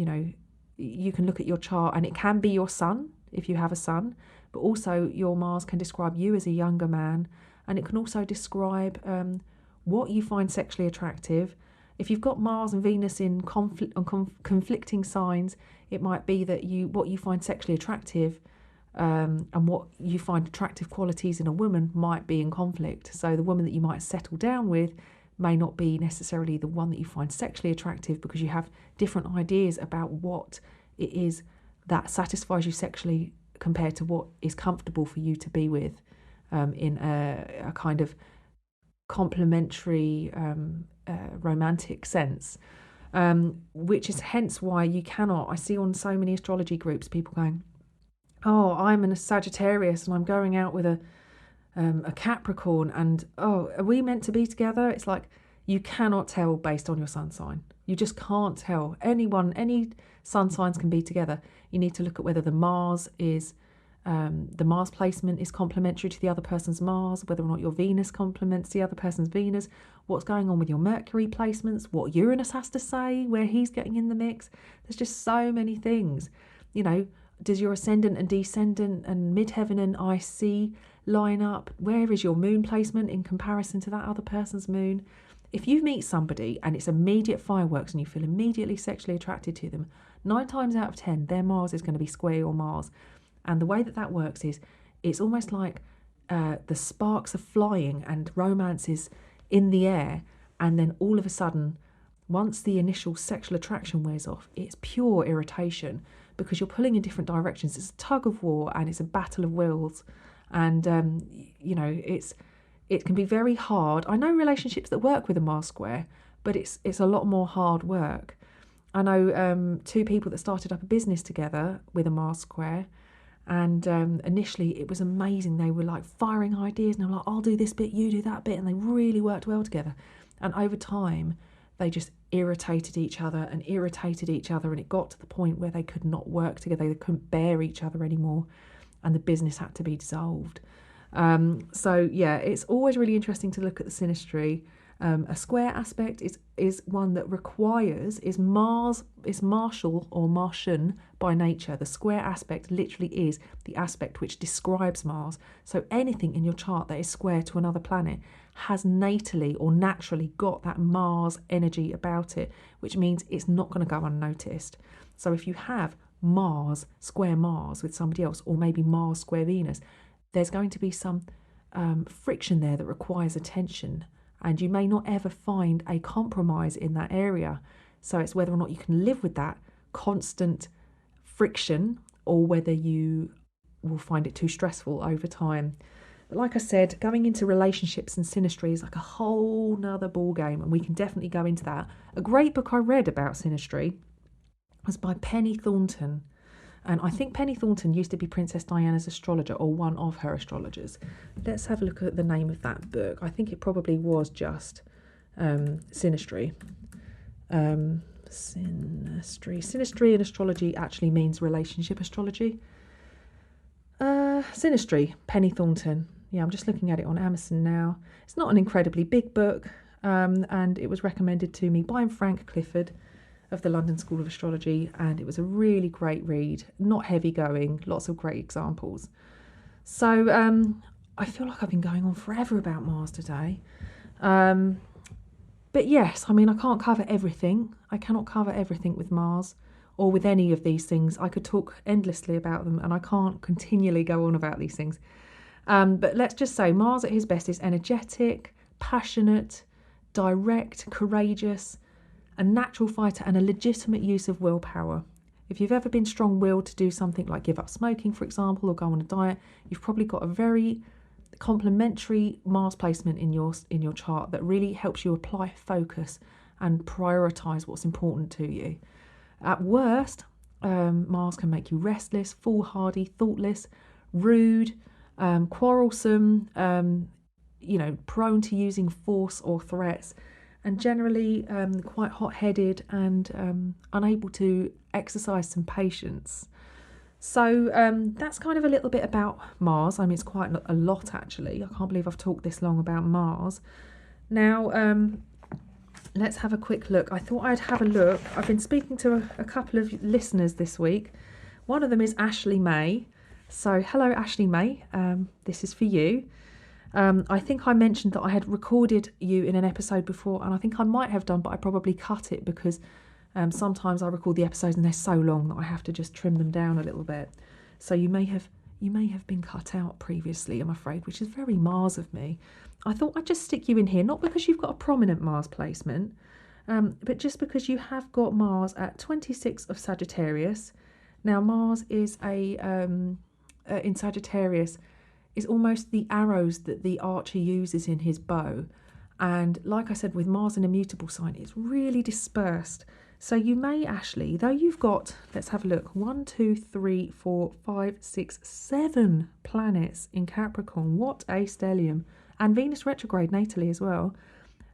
you can look at your chart and it can be your son if you have a son, but also your Mars can describe you as a younger man, and it can also describe what you find sexually attractive. If you've got Mars and Venus in conflicting signs, it might be that what you find sexually attractive, and what you find attractive qualities in a woman might be in conflict. So the woman that you might settle down with may not be necessarily the one that you find sexually attractive, because you have different ideas about what it is that satisfies you sexually compared to what is comfortable for you to be with, in a kind of complementary romantic sense, which is hence why you cannot. I see on so many astrology groups people going, oh, I'm a Sagittarius and I'm going out with a Capricorn, and oh, are we meant to be together? It's like, you cannot tell based on your sun sign. You just can't tell. Any sun signs can be together. You need to look at whether the Mars placement is complementary to the other person's Mars, whether or not your Venus complements the other person's Venus, what's going on with your Mercury placements, what Uranus has to say, where he's getting in the mix. There's just so many things. Does your ascendant and descendant and midheaven and IC line up? Where is your moon placement in comparison to that other person's moon? If you meet somebody and it's immediate fireworks and you feel immediately sexually attracted to them, 9 times out of 10, their Mars is going to be square your Mars. And the way that works is, it's almost like the sparks are flying and romance is in the air, and then all of a sudden, once the initial sexual attraction wears off, it's pure irritation because you're pulling in different directions. It's a tug of war and it's a battle of wills, and it can be very hard. I know relationships that work with a Mars square, but it's a lot more hard work. I know two people that started up a business together with a Mars square, and initially it was amazing. They were like firing ideas, and they were like, I'll do this bit, you do that bit, and they really worked well together. And over time, they just irritated each other, and it got to the point where they could not work together. They couldn't bear each other anymore, and the business had to be dissolved. So yeah, it's always really interesting to look at the synastry. A square aspect is one that is martial or Martian by nature. The square aspect literally is the aspect which describes Mars. So anything in your chart that is square to another planet has natally or naturally got that Mars energy about it, which means it's not going to go unnoticed. So if you have square Mars with somebody else, or maybe Mars square Venus, there's going to be some friction there that requires attention. And you may not ever find a compromise in that area. So it's whether or not you can live with that constant friction, or whether you will find it too stressful over time. But like I said, going into relationships and synastry is like a whole nother ball game, and we can definitely go into that. A great book I read about synastry was by Penny Thornton. And I think Penny Thornton used to be Princess Diana's astrologer, or one of her astrologers. Let's have a look at the name of that book. I think it probably was just synastry. Synastry in astrology actually means relationship astrology. Synastry, Penny Thornton. Yeah, I'm just looking at it on Amazon now. It's not an incredibly big book, and it was recommended to me by Frank Clifford of the London School of Astrology, and it was a really great read, not heavy going, lots of great examples. So I feel like I've been going on forever about Mars today. But yes, I mean, I can't cover everything. I cannot cover everything with Mars or with any of these things. I could talk endlessly about them, and I can't continually go on about these things. But let's just say Mars at his best is energetic, passionate, direct, courageous, a natural fighter, and a legitimate use of willpower. If you've ever been strong-willed to do something like give up smoking, for example, or go on a diet, you've probably got a very complementary Mars placement in your chart that really helps you apply focus and prioritise what's important to you. At worst, Mars can make you restless, foolhardy, thoughtless, rude, quarrelsome, prone to using force or threats, and generally quite hot-headed and unable to exercise some patience. So that's kind of a little bit about Mars. I mean, it's quite a lot, actually. I can't believe I've talked this long about Mars. Now, let's have a quick look. I thought I'd have a look. I've been speaking to a couple of listeners this week. One of them is Ashley May. So hello, Ashley May. This is for you. I think I mentioned that I had recorded you in an episode before, and I think I might have done, but I probably cut it because sometimes I record the episodes and they're so long that I have to just trim them down a little bit. So you may have been cut out previously, I'm afraid, which is very Mars of me. I thought I'd just stick you in here, not because you've got a prominent Mars placement, but just because you have got Mars at 26 of Sagittarius. Now, Mars is in Sagittarius is almost the arrows that the archer uses in his bow. And like I said, with Mars an immutable sign, it's really dispersed. So you may, Ashley, though you've got, let's have a look, 1, 2, 3, 4, 5, 6, 7 planets in Capricorn. What a stellium. And Venus retrograde natally as well.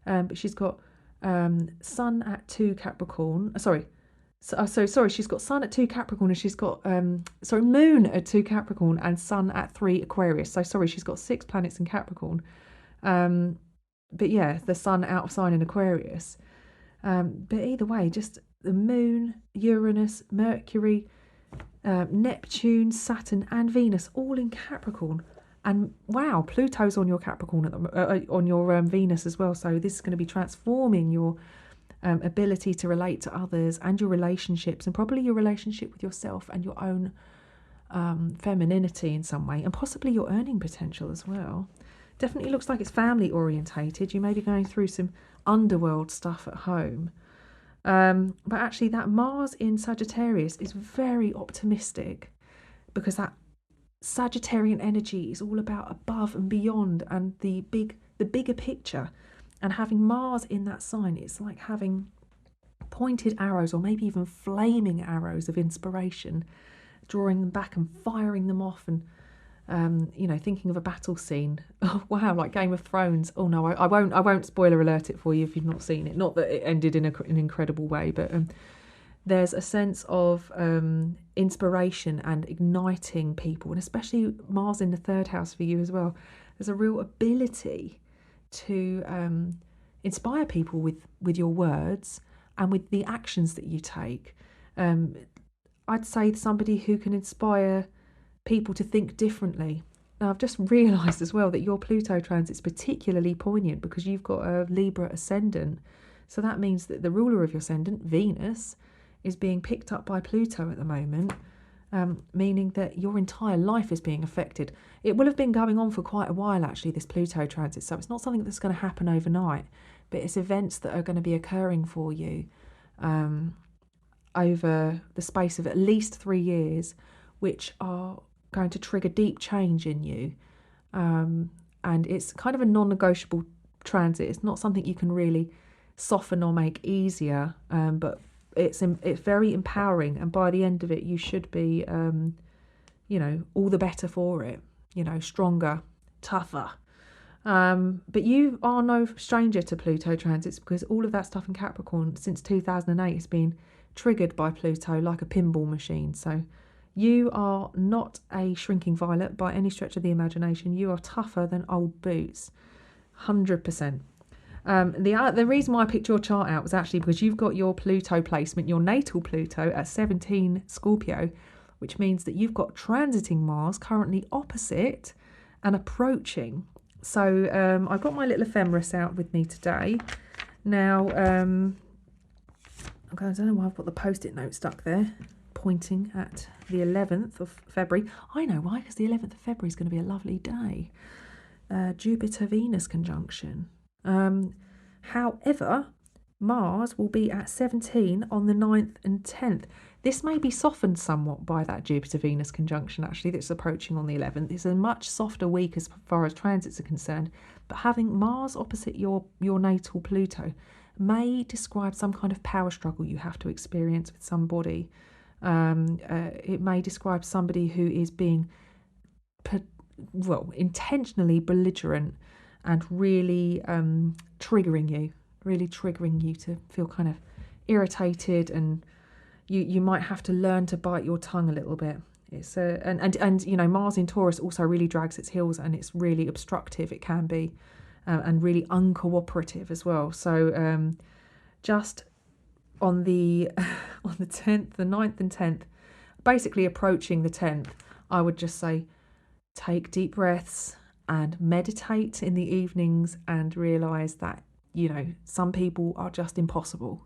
But she's got Sun at 2 Capricorn. She's got Sun at 2 Capricorn, and she's got Moon at 2 Capricorn and Sun at 3 Aquarius. She's got 6 planets in Capricorn. But yeah, the Sun out of sign in Aquarius. But either way, just the Moon, Uranus, Mercury, Neptune, Saturn, and Venus all in Capricorn. And wow, Pluto's on your Capricorn on your Venus as well. So this is going to be transforming your ability to relate to others and your relationships, and probably your relationship with yourself and your own femininity in some way, and possibly your earning potential as well. Definitely looks like it's family orientated. You may be going through some underworld stuff at home. But actually that Mars in Sagittarius is very optimistic, because that Sagittarian energy is all about above and beyond and the bigger picture. And having Mars in that sign, it's like having pointed arrows, or maybe even flaming arrows of inspiration, drawing them back and firing them off, and thinking of a battle scene. Oh wow, like Game of Thrones. Oh no, I won't spoiler alert it for you if you've not seen it. Not that it ended in an incredible way, but there's a sense of inspiration and igniting people, and especially Mars in the third house for you as well. There's a real ability to inspire people with your words and with the actions that you take. I'd say somebody who can inspire people to think differently. Now, I've just realised as well that your Pluto transit's particularly poignant because you've got a Libra ascendant. So that means that the ruler of your ascendant, Venus, is being picked up by Pluto at the moment, meaning that your entire life is being affected. It will have been going on for quite a while, actually, this Pluto transit. So it's not something that's going to happen overnight, but it's events that are going to be occurring for you over the space of at least 3 years, which are going to trigger deep change in you. And it's kind of a non-negotiable transit. It's not something you can really soften or make easier, but it's very empowering. And by the end of it, you should be, all the better for it. Stronger, tougher. But you are no stranger to Pluto transits, because all of that stuff in Capricorn since 2008 has been triggered by Pluto like a pinball machine. So you are not a shrinking violet by any stretch of the imagination. You are tougher than old boots, 100%. The reason why I picked your chart out was actually because you've got your Pluto placement, your natal Pluto at 17 Scorpio, which means that you've got transiting Mars currently opposite and approaching. So I've got my little ephemeris out with me today. Now, I don't know why I've got the post-it note stuck there, pointing at the 11th of February. I know why, because the 11th of February is going to be a lovely day. Jupiter-Venus conjunction. However, Mars will be at 17 on the 9th and 10th. This may be softened somewhat by that Jupiter-Venus conjunction, actually, that's approaching on the 11th. It's a much softer week as far as transits are concerned, but having Mars opposite your natal Pluto may describe some kind of power struggle you have to experience with somebody. It may describe somebody who is being, intentionally belligerent and really triggering you to feel kind of irritated, and you might have to learn to bite your tongue a little bit. It's and Mars in Taurus also really drags its heels, and it's really obstructive. It can be, and really uncooperative as well. So just on the 10th, the 9th and 10th, basically approaching the 10th, I would just say take deep breaths and meditate in the evenings and realise that, some people are just impossible.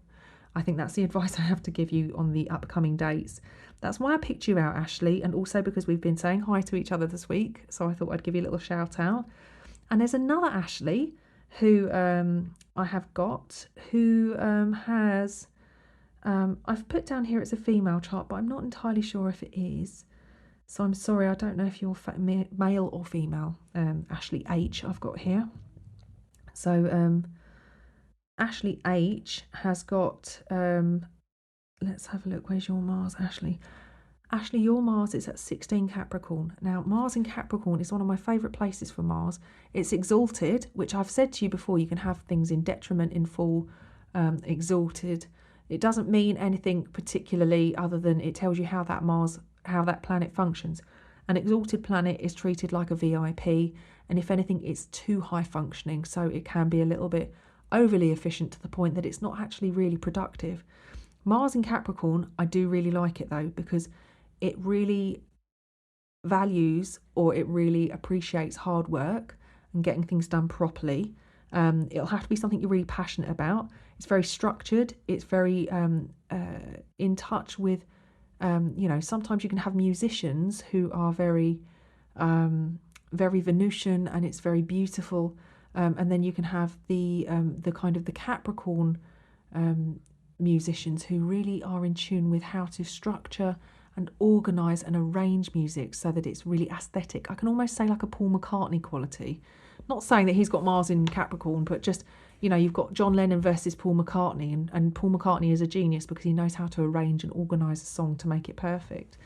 I think that's the advice I have to give you on the upcoming dates. That's why I picked you out, Ashley, and also because we've been saying hi to each other this week, so I thought I'd give you a little shout out. And there's another Ashley who I have got, who has... I've put down here it's a female chart, but I'm not entirely sure if it is. So I'm sorry, I don't know if you're male or female. Ashley H I've got here. So Ashley H has got, let's have a look, where's your Mars, Ashley? Ashley, your Mars is at 16 Capricorn. Now, Mars in Capricorn is one of my favourite places for Mars. It's exalted, which I've said to you before, you can have things in detriment, in full, exalted. It doesn't mean anything particularly other than it tells you how that planet functions. An exalted planet is treated like a VIP, and if anything, it's too high functioning, so it can be a little bit overly efficient to the point that it's not actually really productive. Mars in Capricorn, I do really like it though, because it really values, or it really appreciates hard work and getting things done properly. It'll have to be something you're really passionate about. It's very structured. It's very in touch with Sometimes you can have musicians who are very, very Venusian, and it's very beautiful. And then you can have the kind of the Capricorn musicians who really are in tune with how to structure and organise and arrange music so that it's really aesthetic. I can almost say like a Paul McCartney quality. Not saying that he's got Mars in Capricorn, but just, you've got John Lennon versus Paul McCartney, and Paul McCartney is a genius because he knows how to arrange and organise a song to make it perfect.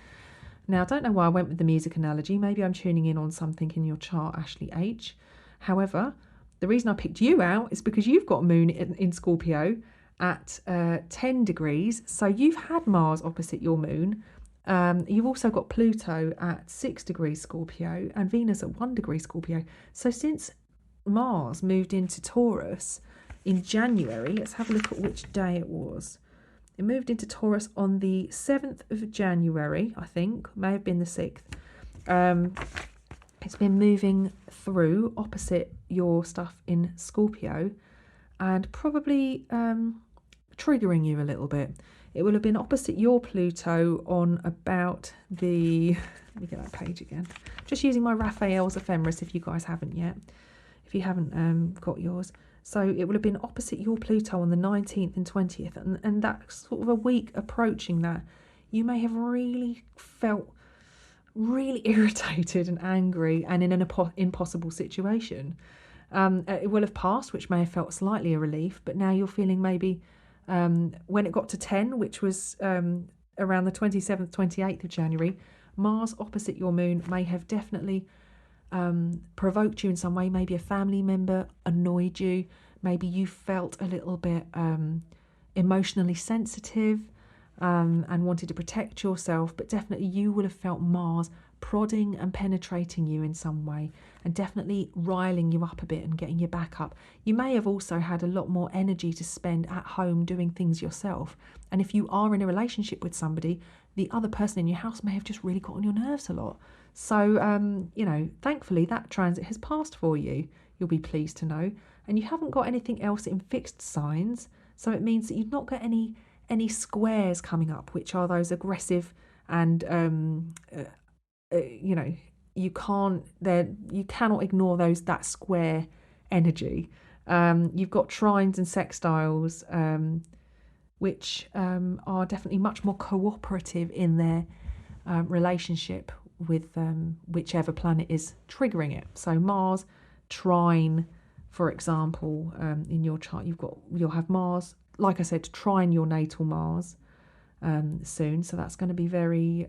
Now, I don't know why I went with the music analogy. Maybe I'm tuning in on something in your chart, Ashley H. However, the reason I picked you out is because you've got Moon in Scorpio at 10 degrees. So you've had Mars opposite your Moon. You've also got Pluto at 6 degrees Scorpio and Venus at 1 degree Scorpio. So since Mars moved into Taurus in January, let's have a look at which day it was. It moved into Taurus on the 7th of January, I think, may have been the 6th. It's been moving through opposite your stuff in Scorpio and probably triggering you a little bit. It will have been opposite your Pluto on about the... Let me get that page again. Just using my Raphael's ephemeris if you guys haven't yet. If you haven't got yours. So it will have been opposite your Pluto on the 19th and 20th. And that sort of a week approaching that, you may have really felt really irritated and angry and in an impossible situation. It will have passed, which may have felt slightly a relief, but now you're feeling maybe when it got to 10, which was around the 27th, 28th of January, Mars opposite your Moon may have definitely provoked you in some way. Maybe a family member annoyed you. Maybe you felt a little bit emotionally sensitive and wanted to protect yourself, but definitely you would have felt Mars prodding and penetrating you in some way and definitely riling you up a bit and getting you back up. You may have also had a lot more energy to spend at home doing things yourself. And if you are in a relationship with somebody, the other person in your house may have just really got on your nerves a lot. So, thankfully that transit has passed for you. You'll be pleased to know. And you haven't got anything else in fixed signs. So it means that you've not got any squares coming up, which are those aggressive and, you cannot ignore that square energy. You've got trines and sextiles, which are definitely much more cooperative in their relationship with whichever planet is triggering it. So Mars trine, for example, in your chart, you'll have Mars, like I said, trine your natal Mars soon. So that's going to be very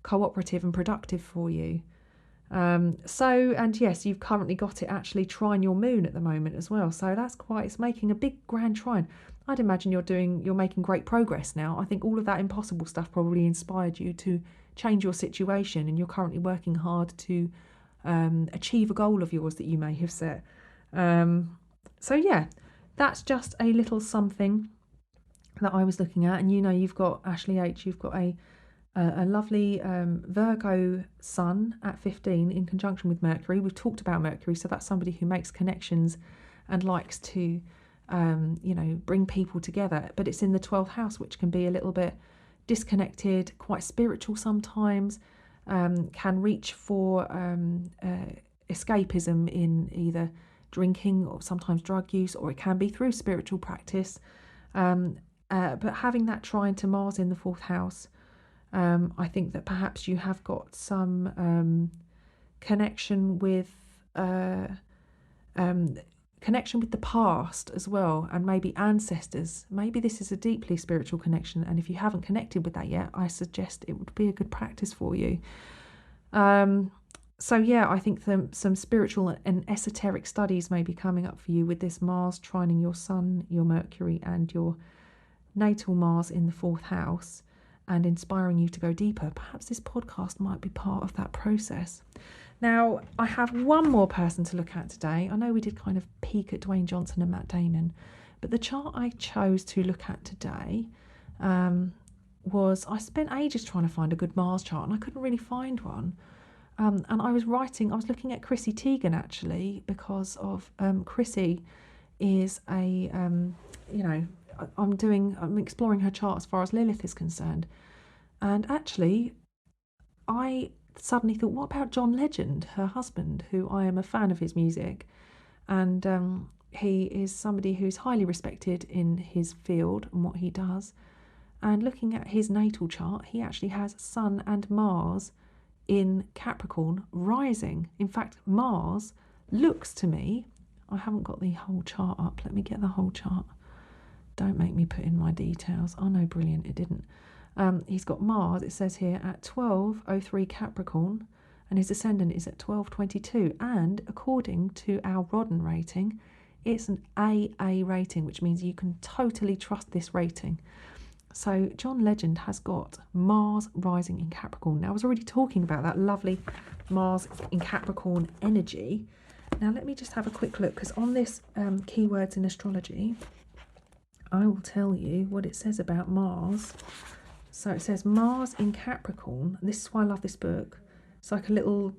cooperative and productive for you. And yes, you've currently got it actually trine your Moon at the moment as well. So it's making a big grand trine. I'd imagine you're making great progress now. I think all of that impossible stuff probably inspired you to change your situation, and you're currently working hard to achieve a goal of yours that you may have set. So yeah, that's just a little something that I was looking at. And you've got, Ashley H, you've got a lovely Virgo sun at 15 in conjunction with Mercury. We've talked about Mercury, so that's somebody who makes connections and likes to bring people together, but it's in the 12th house, which can be a little bit disconnected, quite spiritual sometimes, can reach for escapism in either drinking or sometimes drug use, or it can be through spiritual practice, but having that trine to Mars in the 4th house, I think that perhaps you have got some connection with the past as well, and maybe ancestors. Maybe this is a deeply spiritual connection, and if you haven't connected with that yet, I suggest it would be a good practice for you. So yeah, I think some spiritual and esoteric studies may be coming up for you with this Mars trining your Sun, your Mercury, and your natal Mars in the 4th house, and inspiring you to go deeper. Perhaps this podcast might be part of that process. Now, I have one more person to look at today. I know we did kind of peek at Dwayne Johnson and Matt Damon, but the chart I chose to look at today I spent ages trying to find a good Mars chart, and I couldn't really find one. And I was looking at Chrissy Teigen actually, because of Chrissy is I'm exploring her chart as far as Lilith is concerned. And actually, I suddenly thought, what about John Legend, her husband, who I am a fan of his music, and he is somebody who's highly respected in his field and what he does. And looking at his natal chart, he actually has Sun and Mars in Capricorn rising. In fact, Mars looks to me, I haven't got the whole chart up. Let me get the whole chart. Don't make me put in my details. Oh no, brilliant, it didn't. He's got Mars, it says here, at 1203 Capricorn, and his ascendant is at 1222. And according to our Rodden rating, it's an AA rating, which means you can totally trust this rating. So John Legend has got Mars rising in Capricorn. Now, I was already talking about that lovely Mars in Capricorn energy. Now, let me just have a quick look, because on this keywords in astrology, I will tell you what it says about Mars. So it says Mars in Capricorn. This is why I love this book. It's like a little,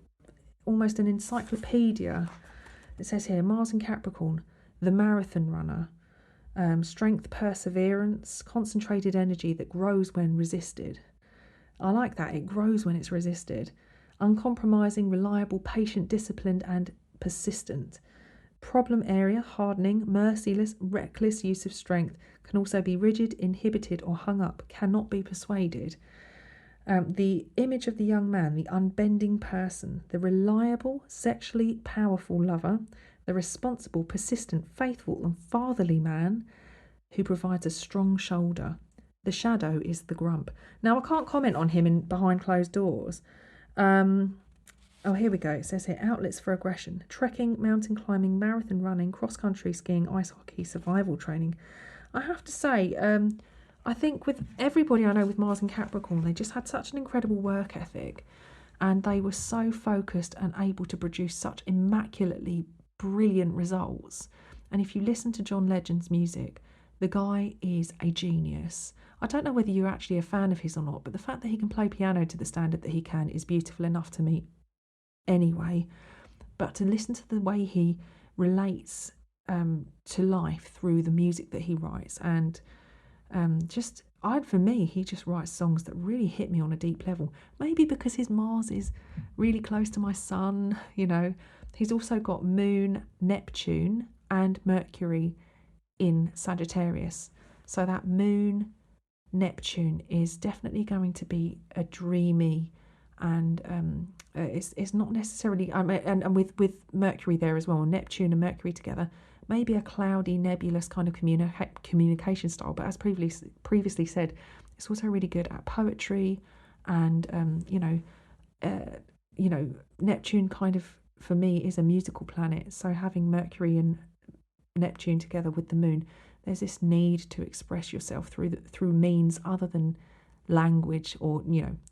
almost an encyclopedia. It says here, Mars in Capricorn, the marathon runner. Strength, perseverance, concentrated energy that grows when resisted. I like that. It grows when it's resisted. Uncompromising, reliable, patient, disciplined, and persistent. Problem area, hardening, merciless, reckless use of strength. Can also be rigid, inhibited, or hung up. Cannot be persuaded. The image of the young man, the unbending person, the reliable, sexually powerful lover, the responsible, persistent, faithful and fatherly man who provides a strong shoulder. The shadow is the grump. Now, I can't comment on him in behind closed doors. Oh, here we go. It says here, outlets for aggression, trekking, mountain climbing, marathon running, cross-country skiing, ice hockey, survival training. I have to say, I think with everybody I know with Mars and Capricorn, they just had such an incredible work ethic, and they were so focused and able to produce such immaculately brilliant results. And if you listen to John Legend's music, the guy is a genius. I don't know whether you're actually a fan of his or not, but the fact that he can play piano to the standard that he can is beautiful enough to me anyway. But to listen to the way he relates to life through the music that he writes, and for me, he just writes songs that really hit me on a deep level. Maybe because his Mars is really close to my sun, you know. He's also got Moon, Neptune and Mercury in Sagittarius. So that Moon, Neptune is definitely going to be a dreamy, and it's not necessarily, and with Mercury there as well, Neptune and Mercury together, maybe a cloudy, nebulous kind of communication style. But as previously said, it's also really good at poetry, and Neptune kind of, for me, is a musical planet. So having Mercury and Neptune together with the moon, there's this need to express yourself through means other than language, or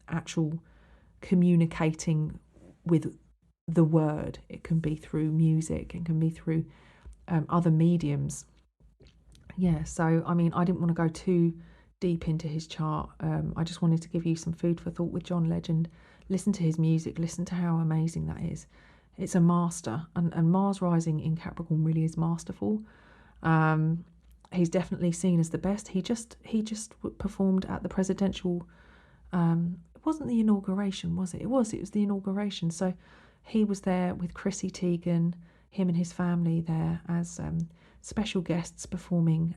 actual communicating with the word. It can be through music, it can be through other mediums. So I didn't want to go too deep into his chart. I just wanted to give you some food for thought with John Legend. Listen to his music, listen to how amazing that is. It's a master, and Mars rising in Capricorn really is masterful. He's definitely seen as the best. He just performed at the presidential, it wasn't the inauguration, was it? It was the inauguration. So he was there with Chrissy Teigen, him and his family there as special guests performing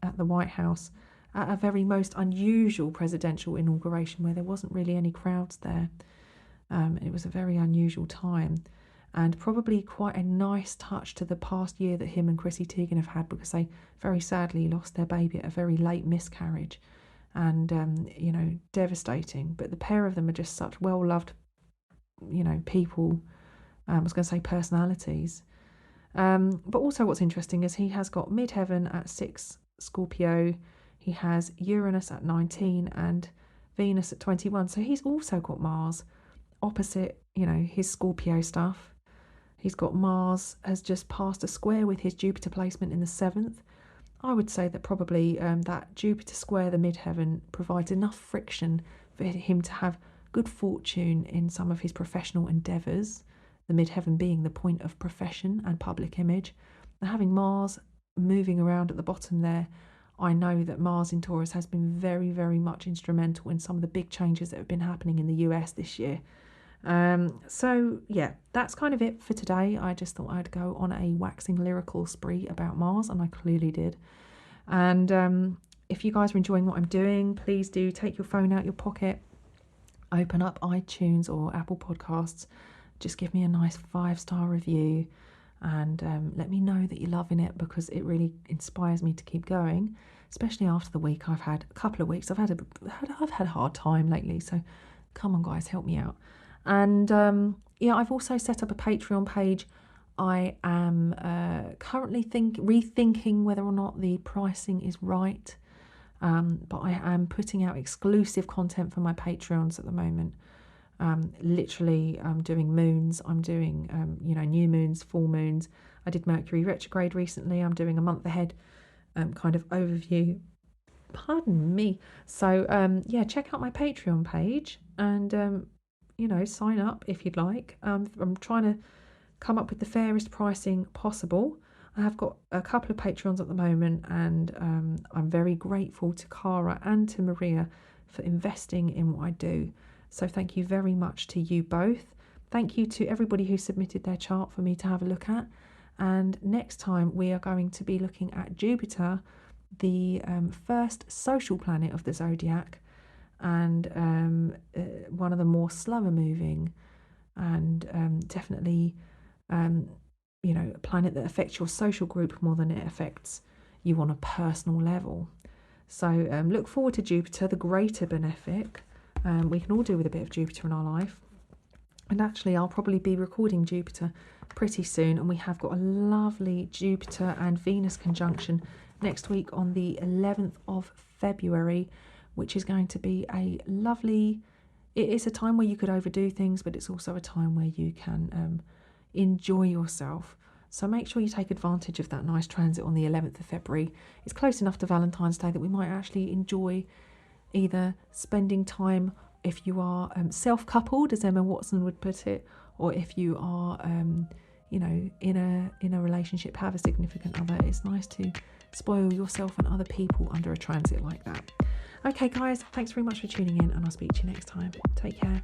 at the White House at a very most unusual presidential inauguration where there wasn't really any crowds there. It was a very unusual time, and probably quite a nice touch to the past year that him and Chrissy Teigen have had, because they very sadly lost their baby at a very late miscarriage, and devastating. But the pair of them are just such well-loved, people. I was going to say personalities. But also what's interesting is he has got midheaven at 6 Scorpio, he has Uranus at 19 and Venus at 21. So he's also got Mars opposite, his Scorpio stuff. He's got Mars has just passed a square with his Jupiter placement in the 7th. I would say that probably that Jupiter square, the midheaven, provides enough friction for him to have good fortune in some of his professional endeavours, the midheaven being the point of profession and public image. And having Mars moving around at the bottom there, I know that Mars in Taurus has been very, very much instrumental in some of the big changes that have been happening in the US this year. So yeah, that's kind of it for today. I just thought I'd go on a waxing lyrical spree about Mars, and I clearly did. And if you guys are enjoying what I'm doing, please do take your phone out your pocket, open up iTunes or Apple Podcasts, just give me a nice 5-star review, and let me know that you're loving it, because it really inspires me to keep going, especially after the week I've had. A couple of weeks I've had a hard time lately, so come on guys, help me out. And I've also set up a Patreon page. I am currently rethinking whether or not the pricing is right, but I am putting out exclusive content for my Patreons at the moment. Literally, I'm doing moons, I'm doing new moons, full moons. I did Mercury retrograde recently. I'm doing a month ahead kind of overview. Pardon me. So check out my Patreon page and sign up if you'd like. I'm trying to come up with the fairest pricing possible. I have got a couple of Patreons at the moment, and I'm very grateful to Cara and to Maria for investing in what I do. So thank you very much to you both. Thank you to everybody who submitted their chart for me to have a look at. And next time we are going to be looking at Jupiter, the first social planet of the zodiac, and one of the more slower moving, and definitely a planet that affects your social group more than it affects you on a personal level. So look forward to Jupiter, the greater benefic. We can all do with a bit of Jupiter in our life. And actually, I'll probably be recording Jupiter pretty soon, and we have got a lovely Jupiter and Venus conjunction next week on the 11th of February, which is going to be a lovely... It is a time where you could overdo things, but it's also a time where you can enjoy yourself. So make sure you take advantage of that nice transit on the 11th of February. It's close enough to Valentine's Day that we might actually enjoy either spending time, if you are self-coupled, as Emma Watson would put it, or if you are, in a relationship, have a significant other. It's nice to spoil yourself and other people under a transit like that. Okay, guys, thanks very much for tuning in, and I'll speak to you next time. Take care.